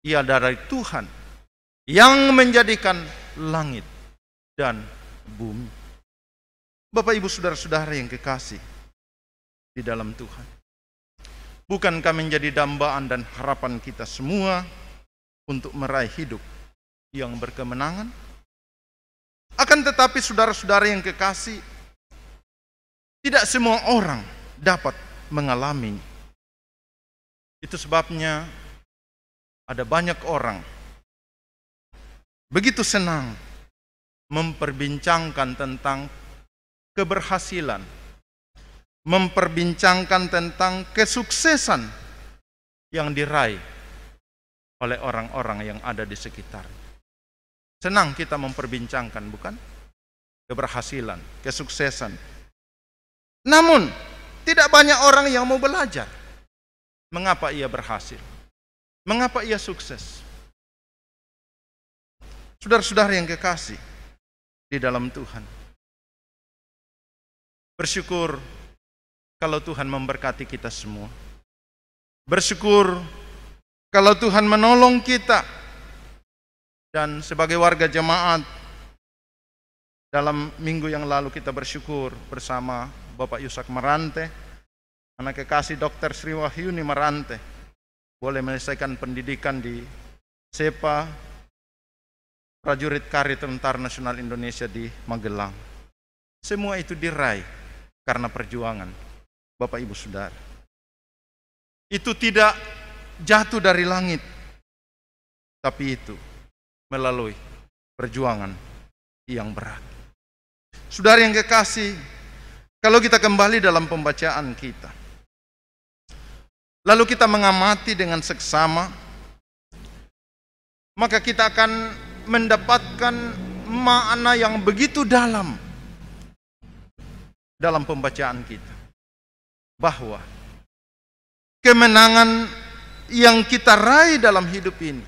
ia dari Tuhan yang menjadikan langit dan bumi. Bapak Ibu Saudara-saudara yang kekasih di dalam Tuhan, bukankah menjadi dambaan dan harapan kita semua untuk meraih hidup yang berkemenangan? Akan tetapi saudara-saudara yang kekasih, tidak semua orang dapat mengalaminya. Itu sebabnya ada banyak orang begitu senang memperbincangkan tentang keberhasilan, memperbincangkan tentang kesuksesan yang diraih oleh orang-orang yang ada di sekitar. Senang kita memperbincangkan, bukan? Keberhasilan, kesuksesan. Namun, tidak banyak orang yang mau belajar. Mengapa ia berhasil? Mengapa ia sukses? Saudara-saudara yang kekasih di dalam Tuhan, bersyukur kalau Tuhan memberkati kita semua. Bersyukur kalau Tuhan menolong kita. Dan sebagai warga jemaat, dalam minggu yang lalu kita bersyukur bersama Bapak Yusak Marante, anak kekasih Dr. Sri Wahyuni Marante, boleh menyelesaikan pendidikan di SEPA, prajurit Kari Tentara Nasional Indonesia di Magelang. Semua itu diraih karena perjuangan Bapak Ibu Saudara. Itu tidak jatuh dari langit, tapi itu melalui perjuangan yang berat. Saudara yang kekasih, kalau kita kembali dalam pembacaan kita, lalu kita mengamati dengan seksama, maka kita akan mendapatkan makna yang begitu dalam pembacaan kita, bahwa kemenangan yang kita raih dalam hidup ini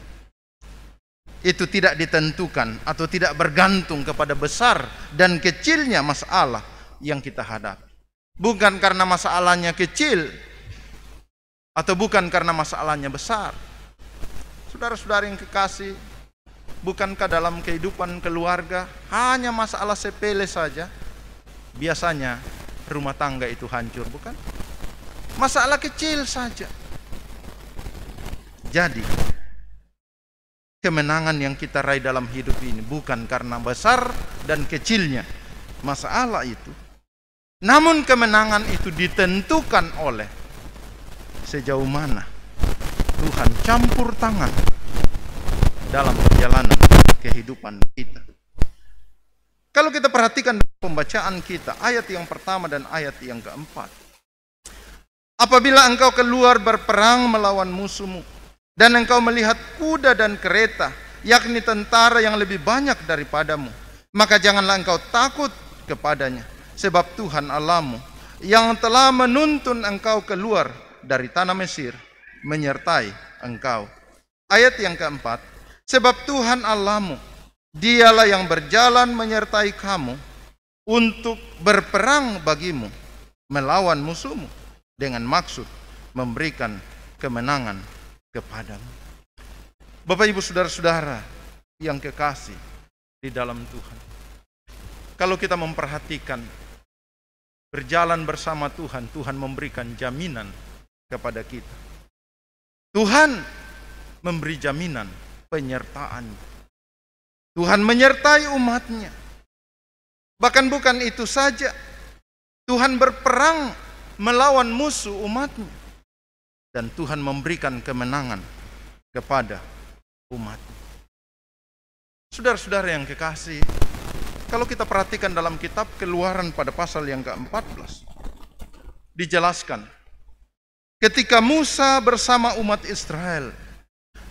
itu tidak ditentukan atau tidak bergantung kepada besar dan kecilnya masalah yang kita hadapi. Bukan karena masalahnya kecil atau bukan karena masalahnya besar. Saudara-saudara yang kekasih, bukankah dalam kehidupan keluarga hanya masalah sepele saja biasanya rumah tangga itu hancur, bukan? Masalah kecil saja. Jadi kemenangan yang kita raih dalam hidup ini bukan karena besar dan kecilnya masalah itu, namun kemenangan itu ditentukan oleh sejauh mana Tuhan campur tangan dalam perjalanan kehidupan kita. Kalau kita perhatikan pembacaan kita, ayat yang pertama dan ayat yang keempat. Apabila engkau keluar berperang melawan musuhmu, dan engkau melihat kuda dan kereta, yakni tentara yang lebih banyak daripadamu, maka janganlah engkau takut kepadanya, sebab Tuhan Allahmu yang telah menuntun engkau keluar dari tanah Mesir, menyertai engkau. Ayat yang keempat, sebab Tuhan Allahmu, Dialah yang berjalan menyertai kamu untuk berperang bagimu melawan musuhmu dengan maksud memberikan kemenangan kepadamu. Bapak Ibu saudara-saudara yang kekasih di dalam Tuhan, kalau kita memperhatikan berjalan bersama Tuhan, Tuhan memberikan jaminan kepada kita. Tuhan memberi jaminan penyertaan. Tuhan menyertai umatnya. Bahkan bukan itu saja, Tuhan berperang melawan musuh umatnya, dan Tuhan memberikan kemenangan kepada umatnya. Saudara-saudara yang kekasih, kalau kita perhatikan dalam kitab Keluaran pada pasal yang ke-14, dijelaskan ketika Musa bersama umat Israel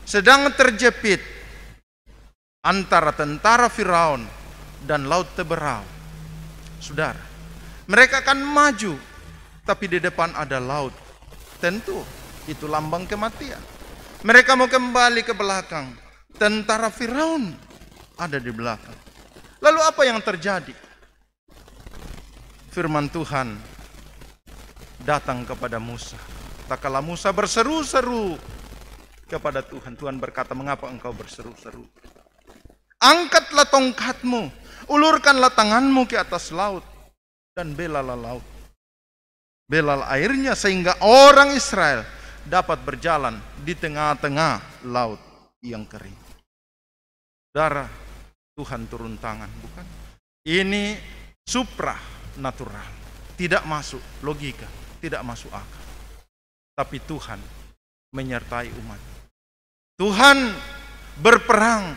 sedang terjepit antara tentara Firaun dan laut Teberau. Saudara, mereka akan maju, tapi di depan ada laut. Tentu itu lambang kematian. Mereka mau kembali ke belakang, tentara Firaun ada di belakang. Lalu apa yang terjadi? Firman Tuhan datang kepada Musa. Tak kala Musa berseru-seru kepada Tuhan, Tuhan berkata, "Mengapa engkau berseru-seru? Angkatlah tongkatmu, ulurkanlah tanganmu ke atas laut, dan belalah laut. Belalah airnya sehingga orang Israel dapat berjalan di tengah-tengah laut yang kering." Saudara, Tuhan turun tangan, bukan? Ini supranatural, tidak masuk logika, tidak masuk akal. Tapi Tuhan menyertai umat. Tuhan berperang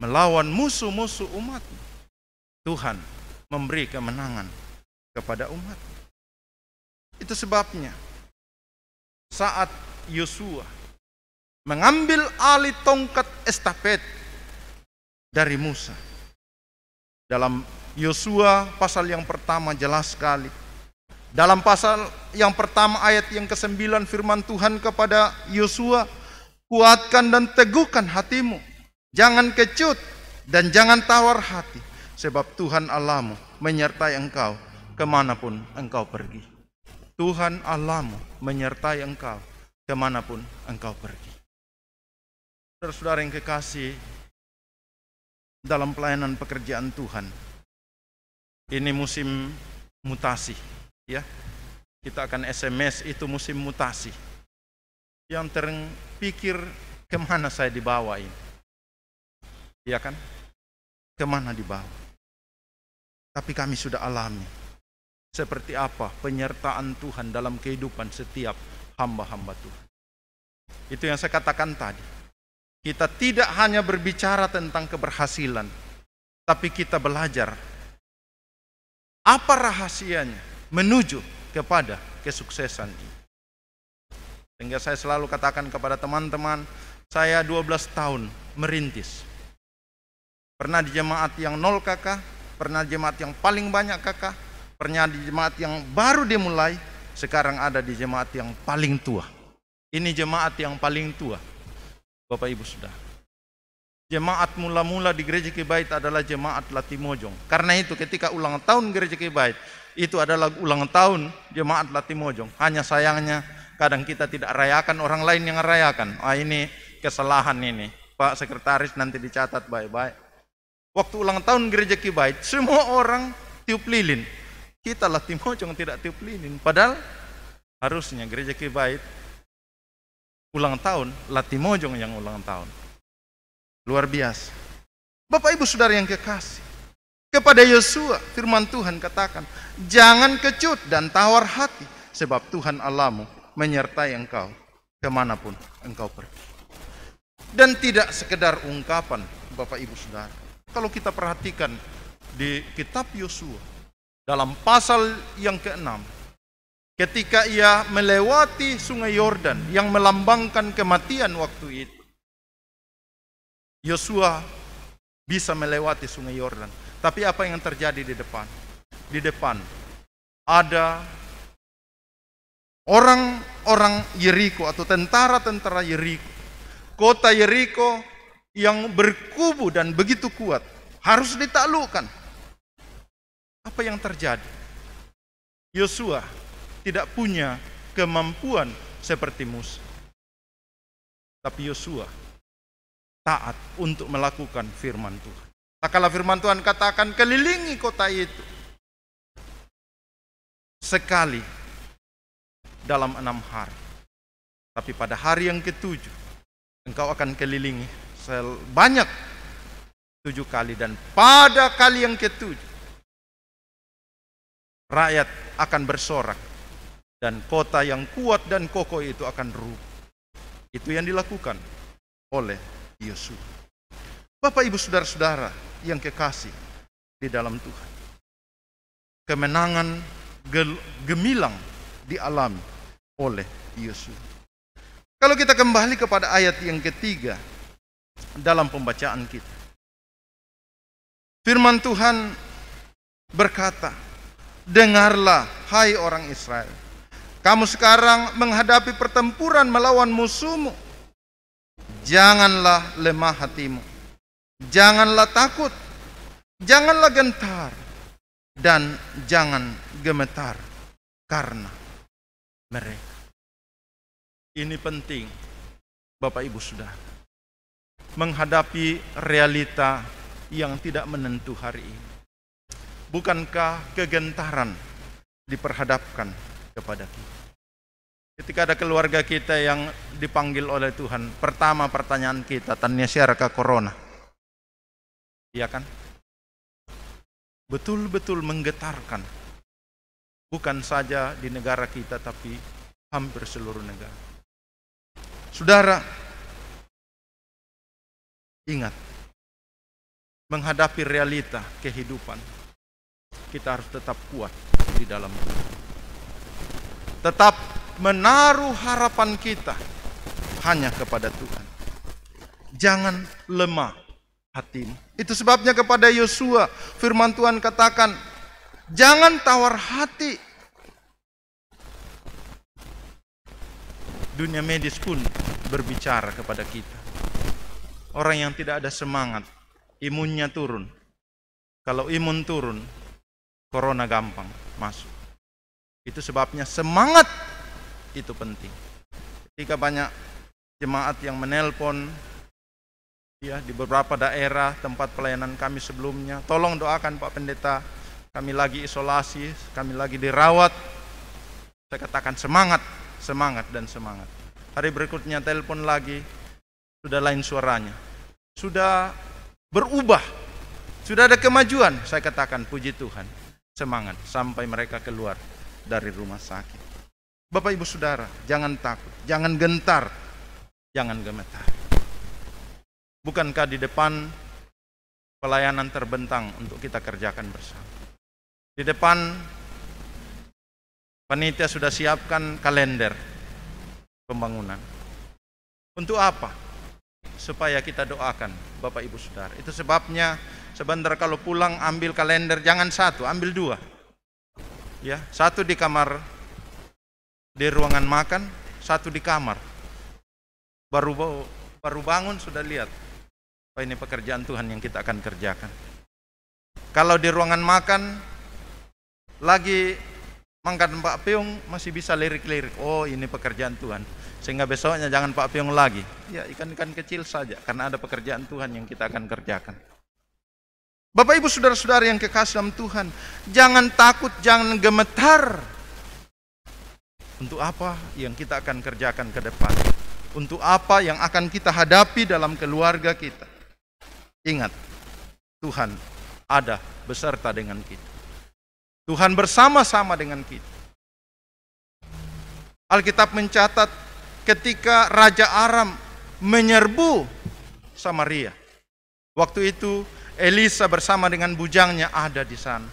melawan musuh-musuh umatnya. Tuhan memberi kemenangan kepada umat. Itu sebabnya saat Yosua mengambil alih tongkat estafet dari Musa, dalam Yosua pasal yang pertama jelas sekali. Dalam pasal yang pertama ayat yang ke-9 firman Tuhan kepada Yosua, kuatkan dan teguhkan hatimu, jangan kecut dan jangan tawar hati, sebab Tuhan Allahmu menyertai engkau kemanapun engkau pergi. Tuhan Allahmu menyertai engkau kemanapun engkau pergi. Saudara-saudara yang kekasih dalam pelayanan pekerjaan Tuhan, ini musim mutasi, ya. Kita akan SMS itu musim mutasi. Yang terpikir kemana saya dibawa ini, ya kan? Kemana dibawa? Tapi kami sudah alami seperti apa penyertaan Tuhan dalam kehidupan setiap hamba-hamba Tuhan. Itu yang saya katakan tadi. Kita tidak hanya berbicara tentang keberhasilan, tapi kita belajar apa rahasianya menuju kepada kesuksesan ini. Sehingga saya selalu katakan kepada teman-teman, saya 12 tahun merintis. Pernah di jemaat yang 0 kakak, pernah di jemaat yang paling banyak kakak, pernah di jemaat yang baru dimulai, sekarang ada di jemaat yang paling tua. Ini jemaat yang paling tua, Bapak Ibu Saudara. Jemaat mula-mula di Gereja Kebait adalah jemaat Latimojong. Karena itu ketika ulang tahun Gereja Kebait, itu adalah ulang tahun jemaat Latimojong. Hanya sayangnya kadang kita tidak rayakan, orang lain yang rayakan. Ini kesalahan ini. Pak Sekretaris nanti dicatat baik-baik. Waktu ulang tahun Gereja Kebait, semua orang tiup lilin. Kita Latimojong tidak tiup lilin. Padahal harusnya Gereja Kebait ulang tahun, Latimojong yang ulang tahun. Luar biasa. Bapak Ibu Saudara yang kekasih, kepada Yosua firman Tuhan katakan, jangan kecut dan tawar hati, sebab Tuhan Allahmu menyertai engkau kemanapun engkau pergi. Dan tidak sekedar ungkapan, Bapak Ibu Saudara. Kalau kita perhatikan di kitab Yosua, dalam pasal yang ke-6, ketika ia melewati sungai Yordan yang melambangkan kematian waktu itu, Yosua bisa melewati sungai Yordan. Tapi apa yang terjadi di depan? Di depan ada orang-orang Yeriko atau tentara-tentara Yeriko. Kota Yeriko yang berkubu dan begitu kuat harus ditaklukkan. Apa yang terjadi? Yosua tidak punya kemampuan seperti Musa. Tapi Yosua taat untuk melakukan firman Tuhan. Kalau firman Tuhan katakan kelilingi kota itu sekali dalam 6 hari. Tapi pada hari yang ke-7 engkau akan kelilingi sebanyak 7 kali. Dan pada kali yang ke-7 rakyat akan bersorak dan kota yang kuat dan kokoh itu akan rubuh. Itu yang dilakukan oleh Yosua. Bapak Ibu Saudara-saudara yang kekasih di dalam Tuhan, kemenangan gemilang dialami oleh Yosua. Kalau kita kembali kepada ayat yang ketiga dalam pembacaan kita, firman Tuhan berkata, dengarlah hai orang Israel, kamu sekarang menghadapi pertempuran melawan musuhmu. Janganlah lemah hatimu, janganlah takut, janganlah gentar, dan jangan gemetar karena mereka. Ini penting, Bapak Ibu Saudara, menghadapi realita yang tidak menentu hari ini. Bukankah kegentaran diperhadapkan kepada kita? Ketika ada keluarga kita yang dipanggil oleh Tuhan, pertama pertanyaan kita, tanya siapa corona? Iya kan? Betul-betul menggetarkan. Bukan saja di negara kita, tapi hampir seluruh negara. Saudara, ingat, menghadapi realita kehidupan, kita harus tetap kuat di dalam Tuhan. Tetap menaruh harapan kita hanya kepada Tuhan. Jangan lemah hatimu. Itu sebabnya kepada Yosua firman Tuhan katakan, jangan tawar hati. Dunia medis pun berbicara kepada kita. Orang yang tidak ada semangat, imunnya turun. Kalau imun turun, corona gampang masuk. Itu sebabnya semangat itu penting. Ketika banyak jemaat yang menelpon ya di beberapa daerah tempat pelayanan kami sebelumnya, tolong doakan Pak Pendeta, kami lagi isolasi, kami lagi dirawat. Saya katakan semangat, semangat dan semangat. Hari berikutnya telepon lagi, sudah lain suaranya, sudah berubah, sudah ada kemajuan. Saya katakan puji Tuhan, semangat sampai mereka keluar dari rumah sakit. Bapak Ibu Saudara, jangan takut, jangan gentar, jangan gemetar. Bukankah di depan pelayanan terbentang untuk kita kerjakan bersama? Di depan panitia sudah siapkan kalender pembangunan. Untuk apa? Supaya kita doakan Bapak Ibu Saudara. Itu sebabnya sebentar kalau pulang ambil kalender, jangan satu, ambil dua. Ya, satu di kamar, di ruangan makan, satu di kamar. Baru bangun sudah lihat, oh ini pekerjaan Tuhan yang kita akan kerjakan. Kalau di ruangan makan lagi makan Pak Piung, masih bisa lirik-lirik, oh ini pekerjaan Tuhan. Sehingga besoknya jangan Pak Piung lagi. Ya ikan-ikan kecil saja, karena ada pekerjaan Tuhan yang kita akan kerjakan. Bapak Ibu Saudara-saudara yang kekasih dalam Tuhan, jangan takut, jangan gemetar. Untuk apa yang kita akan kerjakan ke depan? Untuk apa yang akan kita hadapi dalam keluarga kita? Ingat, Tuhan ada beserta dengan kita. Tuhan bersama-sama dengan kita. Alkitab mencatat ketika Raja Aram menyerbu Samaria. Waktu itu Elisa bersama dengan bujangnya ada di sana.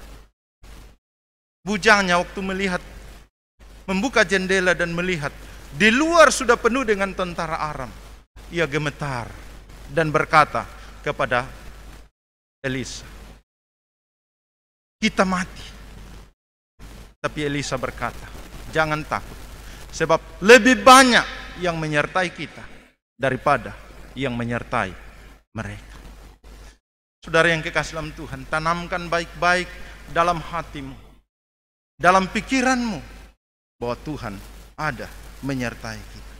Bujangnya waktu melihat, membuka jendela dan melihat, di luar sudah penuh dengan tentara Aram. Ia gemetar dan berkata kepada Elisa, kita mati. Tapi Elisa berkata, jangan takut, sebab lebih banyak yang menyertai kita daripada yang menyertai mereka. Saudara yang kekasih dalam Tuhan, tanamkan baik-baik dalam hatimu, dalam pikiranmu, bahwa Tuhan ada menyertai kita.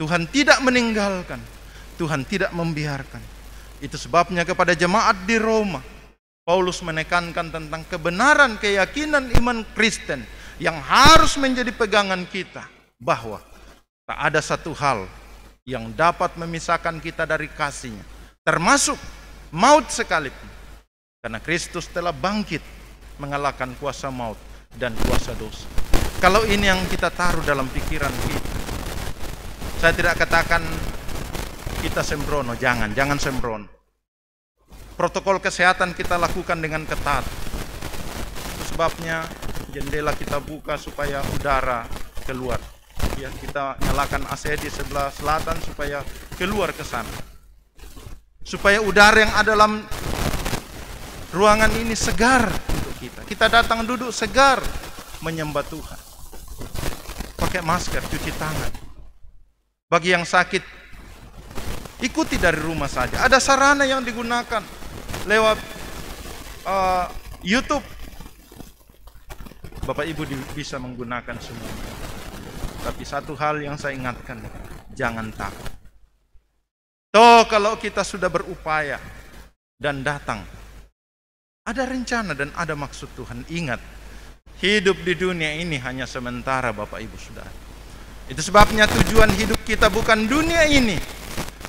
Tuhan tidak meninggalkan, Tuhan tidak membiarkan. Itu sebabnya kepada jemaat di Roma, Paulus menekankan tentang kebenaran keyakinan iman Kristen yang harus menjadi pegangan kita, bahwa tak ada satu hal yang dapat memisahkan kita dari kasih-Nya, termasuk maut sekalipun, karena Kristus telah bangkit mengalahkan kuasa maut dan kuasa dosa. Kalau ini yang kita taruh dalam pikiran kita, saya tidak katakan kita sembrono, jangan sembrono. Protokol kesehatan kita lakukan dengan ketat. Itu sebabnya jendela kita buka supaya udara keluar. Ya, kita nyalakan AC di sebelah selatan supaya keluar ke sana. Supaya udara yang ada dalam ruangan ini segar untuk kita. Kita datang duduk segar menyembah Tuhan. Pakai masker, cuci tangan. Bagi yang sakit, ikuti dari rumah saja. Ada sarana yang digunakan lewat YouTube. Bapak Ibu bisa menggunakan semua. Tapi satu hal yang saya ingatkan, jangan takut. Toh kalau kita sudah berupaya dan datang, ada rencana dan ada maksud Tuhan. Ingat, hidup di dunia ini hanya sementara Bapak Ibu Saudara. Itu sebabnya tujuan hidup kita bukan dunia ini.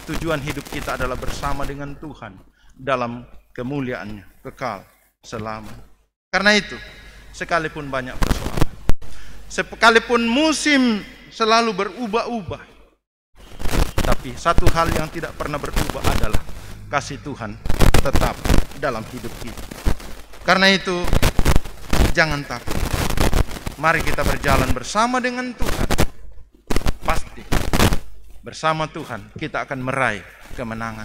Tujuan hidup kita adalah bersama dengan Tuhan dalam kemuliaan-Nya kekal selamanya. Karena itu, sekalipun banyak persoalan, sekalipun musim selalu berubah-ubah, tapi satu hal yang tidak pernah berubah adalah kasih Tuhan tetap dalam hidup kita. Karena itu, jangan takut. Mari kita berjalan bersama dengan Tuhan. Pasti bersama Tuhan kita akan meraih kemenangan.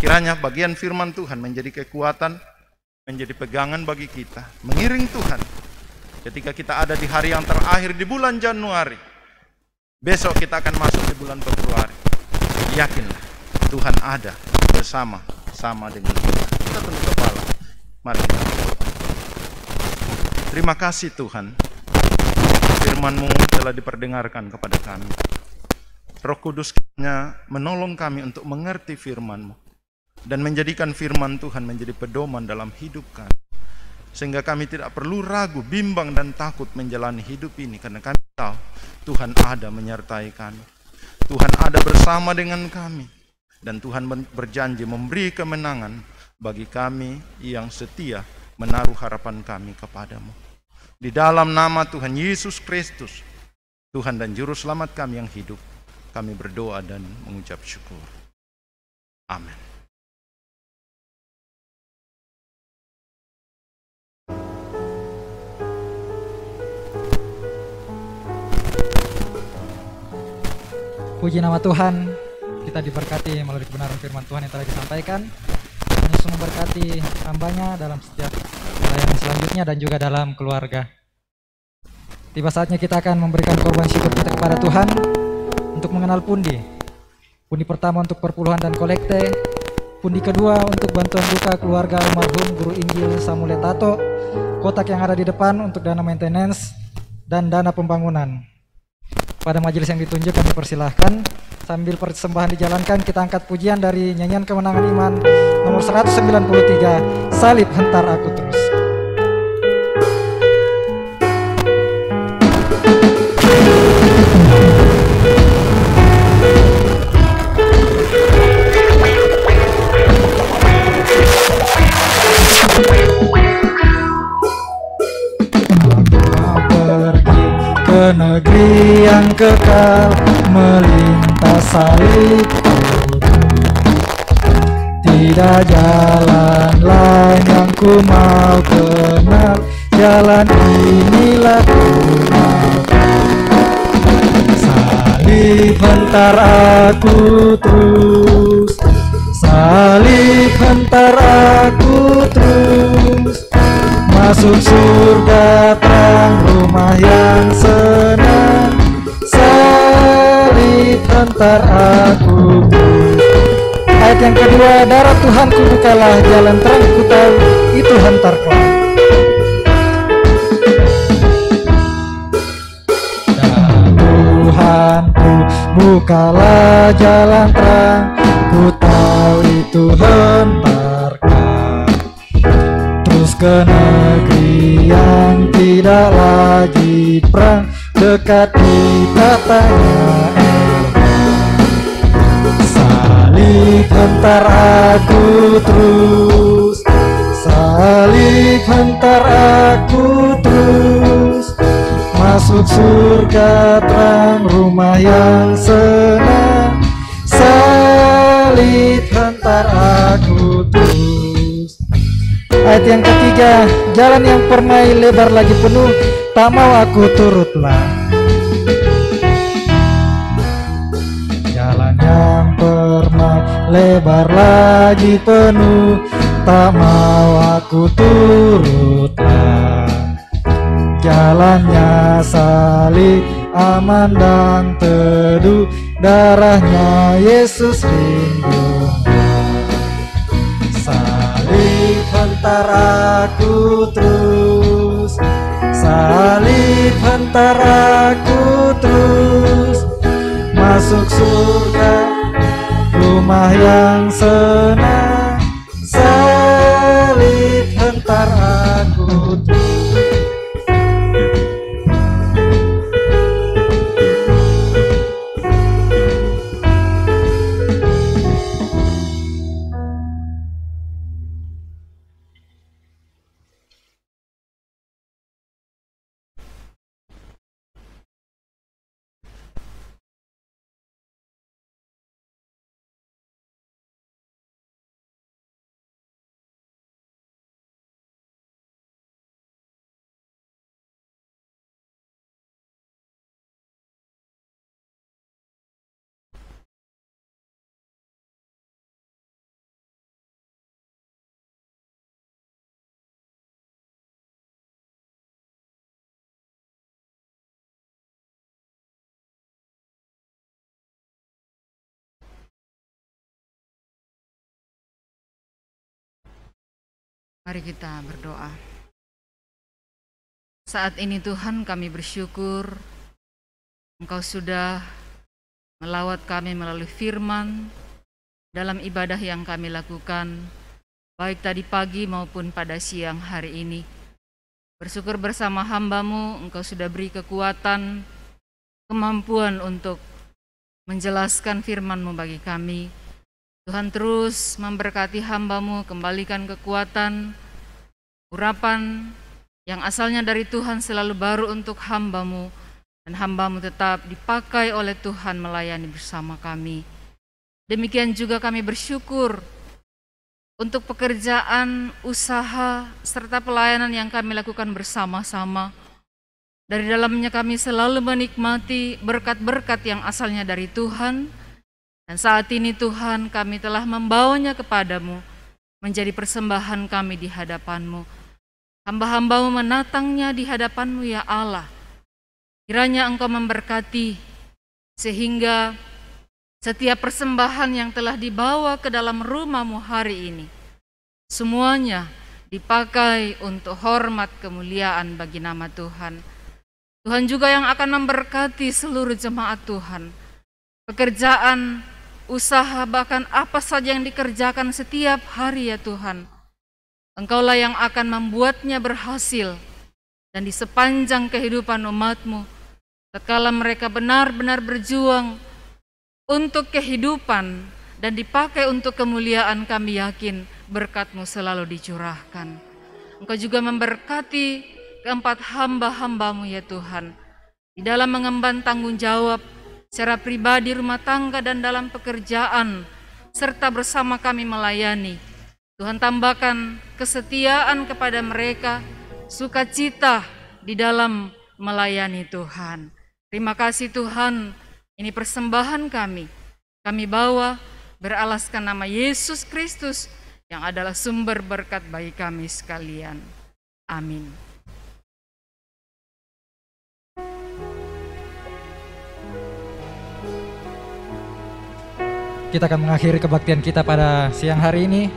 Kiranya bagian firman Tuhan menjadi kekuatan, menjadi pegangan bagi kita, mengiring Tuhan ketika kita ada di hari yang terakhir di bulan Januari. Besok kita akan masuk di bulan Februari. Yakinlah Tuhan ada bersama-sama dengan kita. Kita tunduk kepala. Mari kita berdoa. Terima kasih Tuhan, firman-Mu telah diperdengarkan kepada kami. Roh Kudus-Nya menolong kami untuk mengerti firman-Mu dan menjadikan firman Tuhan menjadi pedoman dalam hidup kami, sehingga kami tidak perlu ragu, bimbang dan takut menjalani hidup ini, karena kami tahu Tuhan ada menyertai kami. Tuhan ada bersama dengan kami, dan Tuhan berjanji memberi kemenangan bagi kami yang setia menaruh harapan kami kepadamu. Di dalam nama Tuhan Yesus Kristus, Tuhan dan Juru Selamat kami yang hidup, kami berdoa dan mengucap syukur. Amin. Puji nama Tuhan, kita diberkati melalui kebenaran firman Tuhan yang telah disampaikan. Tuhan Yesus memberkati hambanya dalam setiap pelayanan selanjutnya dan juga dalam keluarga. Tiba saatnya kita akan memberikan korban syukur kita kepada Tuhan untuk mengenal pundi. Pundi pertama untuk perpuluhan dan kolekte, pundi kedua untuk bantuan duka keluarga almarhum Guru Injil Samuel Tato, kotak yang ada di depan untuk dana maintenance dan dana pembangunan. Pada majelis yang ditunjuk kami persilahkan. Sambil persembahan dijalankan, kita angkat pujian dari nyanyian Kemenangan Iman nomor 193, Salib Hentar Aku Terus. Ke negeri yang kekal, melintas salib, tidak jalan lain yang ku mau kenal, jalan inilah ku mau. Salib hentar aku terus, salib hentar aku terus, masuk surga terang rumah yang senang, salib hentar aku. Ayat yang kedua, darah Tuhan ku bukalah jalan terang, ku tahu itu hentar kau. Darah Tuhan ku bukalah jalan terang, ku tahu itu hentar kau. Terus ke negeri yang tidak lagi perang, dekat di tatanya salib hentar aku terus, salib hentar aku terus, masuk surga terang rumah yang senang, salib hentar aku terus. Ayat yang ketiga, jalan yang permai lebar lagi penuh, tak mau aku turutlah. Jalan yang permai lebar lagi penuh, tak mau aku turutlah. Jalannya salib, aman dan teduh, darahnya Yesus lindung. Salib hentar aku terus, salib hentar aku terus, masuk surga rumah yang senang, salib hentar aku terus. Mari kita berdoa. Saat ini Tuhan kami bersyukur Engkau sudah melawat kami melalui firman dalam ibadah yang kami lakukan, baik tadi pagi maupun pada siang hari ini. Bersyukur bersama hamba-Mu, Engkau sudah beri kekuatan, kemampuan untuk menjelaskan firman-Mu bagi kami. Tuhan terus memberkati hamba-Mu, kembalikan kekuatan, urapan yang asalnya dari Tuhan selalu baru untuk hamba-Mu, dan hamba-Mu tetap dipakai oleh Tuhan melayani bersama kami. Demikian juga kami bersyukur untuk pekerjaan, usaha, serta pelayanan yang kami lakukan bersama-sama. Dari dalamnya kami selalu menikmati berkat-berkat yang asalnya dari Tuhan. Dan saat ini Tuhan kami telah membawanya kepadamu, menjadi persembahan kami di hadapan-Mu. Hamba-hamba-Mu menatangnya di hadapan-Mu ya Allah. Kiranya Engkau memberkati, sehingga setiap persembahan yang telah dibawa ke dalam rumah-Mu hari ini, semuanya dipakai untuk hormat kemuliaan bagi nama Tuhan. Tuhan juga yang akan memberkati seluruh jemaat Tuhan. Pekerjaan, usaha, bahkan apa saja yang dikerjakan setiap hari ya Tuhan, Engkaulah yang akan membuatnya berhasil. Dan di sepanjang kehidupan umat-Mu, tatkala mereka benar-benar berjuang untuk kehidupan dan dipakai untuk kemuliaan, kami yakin berkat-Mu selalu dicurahkan. Engkau juga memberkati keempat hamba-hamba-Mu ya Tuhan, di dalam mengemban tanggung jawab secara pribadi, rumah tangga, dan dalam pekerjaan, serta bersama kami melayani. Tuhan tambahkan kesetiaan kepada mereka, sukacita di dalam melayani Tuhan. Terima kasih Tuhan, ini persembahan kami bawa beralaskan nama Yesus Kristus yang adalah sumber berkat bagi kami sekalian. Amin. Kita akan mengakhiri kebaktian kita pada siang hari ini.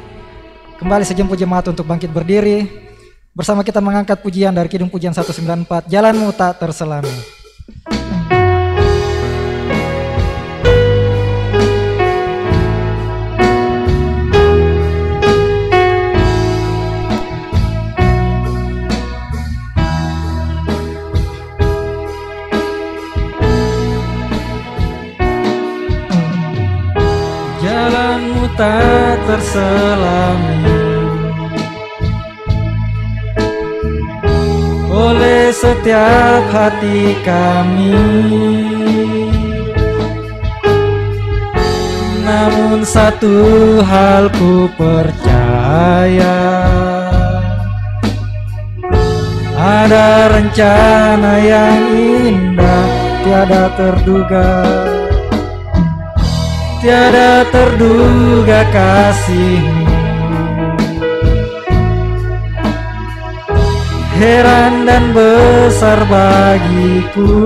Kembali sejemput jemaat untuk bangkit berdiri. Bersama kita mengangkat pujian dari Kidung Pujian 194, Jalan-Mu Tak Terselami. Jalan-Mu tak terselami oleh setiap hati kami, namun satu hal ku percaya, ada rencana yang indah tiada terduga. Tiada terduga kasih-Mu, heran dan besar bagiku.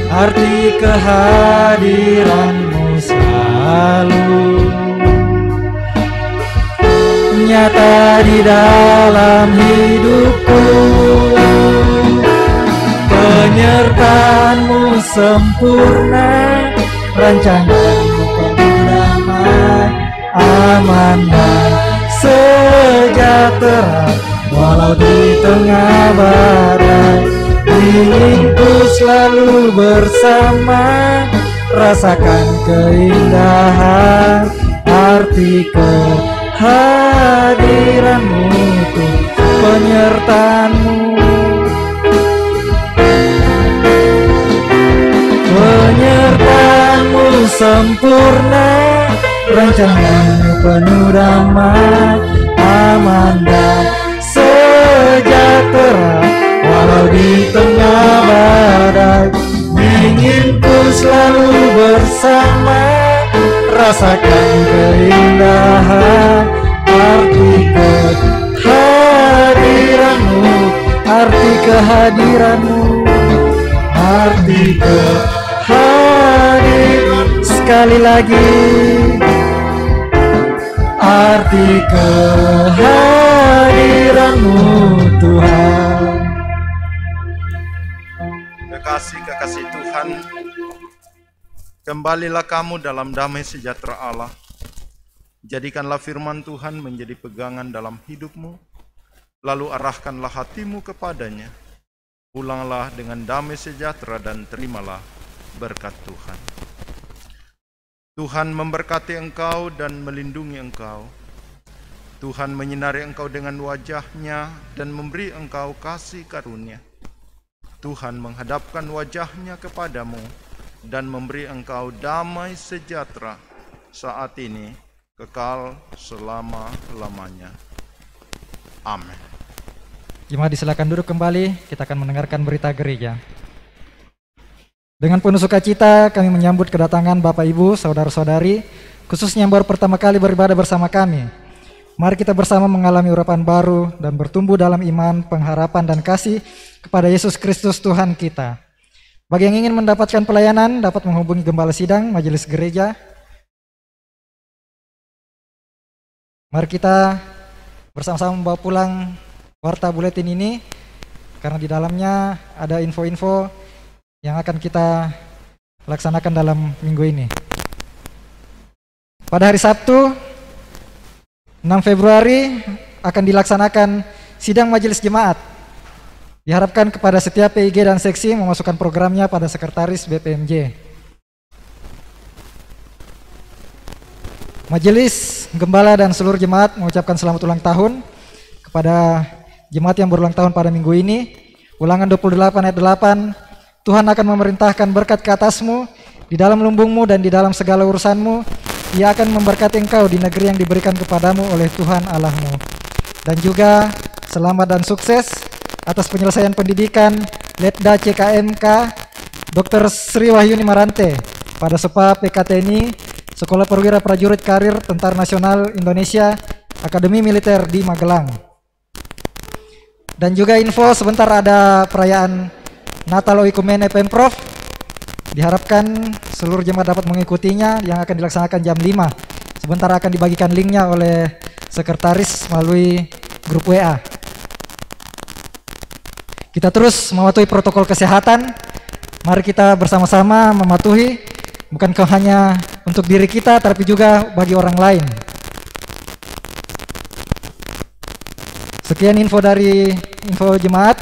Arti kehadiran-Mu selalu nyata di dalam hidupku. Penyertaan-Mu sempurna, rancangan-Mu penuh damai, aman dan sejahtera. Walau di tengah badai, inginku selalu bersama. Rasakan keindahan arti kehadiran-Mu, penyertaan-Mu. Penyertaan-Mu sempurna, rancangan-Mu penuh damai, aman dan sejahtera. Walau di tengah badai, inginku selalu bersama. Rasakan keindahan arti kehadiran-Mu, arti kehadiran-Mu, arti kehadiran. Sekali lagi, arti kehadiran-Mu Tuhan. Kekasih Tuhan, kembalilah kamu dalam damai sejahtera Allah. Jadikanlah firman Tuhan menjadi pegangan dalam hidupmu, lalu arahkanlah hatimu kepadanya. Pulanglah dengan damai sejahtera dan terimalah berkat Tuhan. Tuhan memberkati engkau dan melindungi engkau. Tuhan menyinari engkau dengan wajah-Nya dan memberi engkau kasih karunia. Tuhan menghadapkan wajah-Nya kepadamu dan memberi engkau damai sejahtera saat ini, kekal selama-lamanya. Amin. Jemaat disilakan duduk kembali, kita akan mendengarkan berita gereja. Dengan penuh sukacita kami menyambut kedatangan Bapak Ibu, Saudara-saudari, khususnya yang baru pertama kali beribadah bersama kami. Mari kita bersama mengalami urapan baru dan bertumbuh dalam iman, pengharapan, dan kasih kepada Yesus Kristus Tuhan kita. Bagi yang ingin mendapatkan pelayanan, dapat menghubungi Gembala Sidang, Majelis Gereja. Mari kita bersama-sama membawa pulang warta buletin ini, karena di dalamnya ada info-info yang akan kita laksanakan dalam minggu ini. Pada hari Sabtu 6 Februari akan dilaksanakan sidang majelis jemaat. Diharapkan kepada setiap PIG dan seksi memasukkan programnya pada sekretaris BPMJ. Majelis, gembala, dan seluruh jemaat mengucapkan selamat ulang tahun kepada jemaat yang berulang tahun pada minggu ini. Ulangan 28 ayat 8, Tuhan akan memerintahkan berkat ke atasmu, di dalam lumbungmu dan di dalam segala urusanmu. Ia akan memberkati engkau di negeri yang diberikan kepadamu oleh Tuhan Allahmu. Dan juga selamat dan sukses atas penyelesaian pendidikan Letda CKMK Dr. Sri Wahyuni Marante pada SEPA PKTNI Sekolah Perwira Prajurit Karir Tentara Nasional Indonesia Akademi Militer di Magelang. Dan juga info sebentar ada perayaan Natal Oikumene Pemprov. Diharapkan seluruh jemaat dapat mengikutinya yang akan dilaksanakan jam 5. Sebentar akan dibagikan linknya oleh sekretaris melalui grup WA. Kita terus mematuhi protokol kesehatan. Mari kita bersama-sama mematuhi, bukan hanya untuk diri kita, tapi juga bagi orang lain. Sekian info dari info jemaat.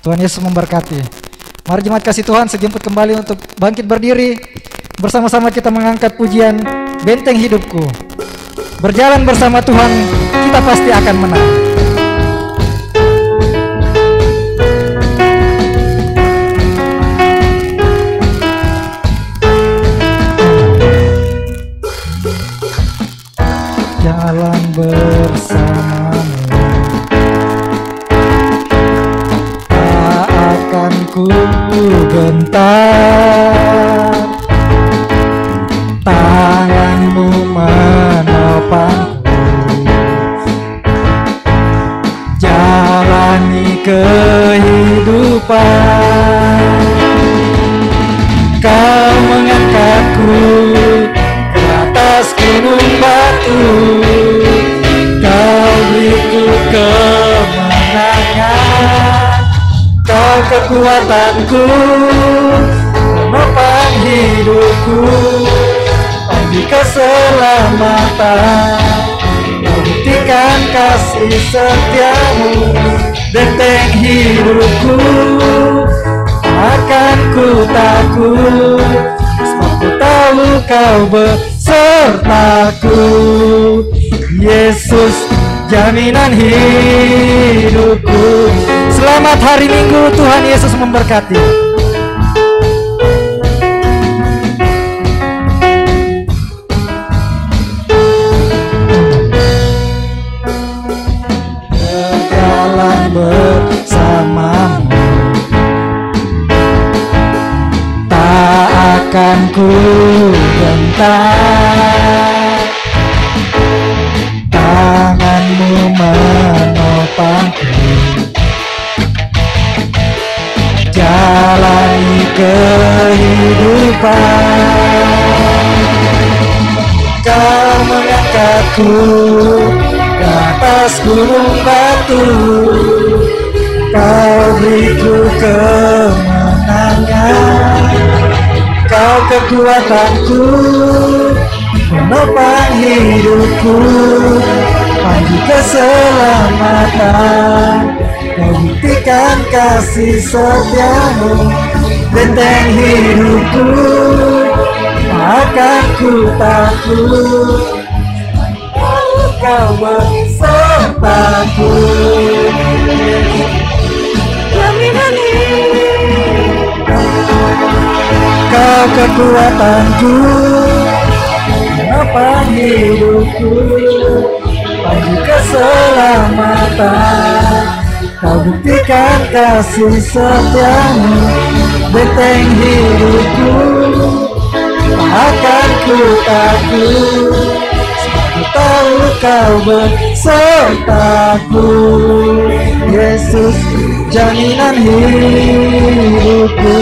Tuhan Yesus memberkati. Mari jemaat kasih Tuhan sejemput kembali untuk bangkit berdiri. Bersama-sama kita mengangkat pujian Benteng Hidupku. Berjalan bersama Tuhan, kita pasti akan menang. Jalan bersamamu, tak akan ku gentar. Tanganmu menopangku, jalani kehidupan. Kau mengangkatku ke atas gunung batu, kau beriku kemenangan. Kau kekuatanku, menopang hidupku, bagi keselamatan. Kau buktikan kasih setiamu, benteng hidupku. Akan ku takut, sebab ku tahu kau besertaku. Yesus, jaminan hidupku. Selamat hari Minggu, Tuhan Yesus memberkati. Berjalan bersamamu, tak akan ku gentar. Tanganmu menopangku, jalani kehidupan. Kau mengangkatku aku di atas gunung batu, Kau beriku kemenangan. Kau kekuatanku, menopang hidupku, pagi keselamatan. Kau buktikan kasih setiamu, benteng hidupku, akan ku takut. Kau besertaku, jaminan hidup. Kau kekuatanku, menopang hidupku, pagi keselamatan. Kau buktikan kasih setiamu, benteng hidupku, akan ku takut. Aku tahu Kau besertaku, Yesus, jaminan hidupku.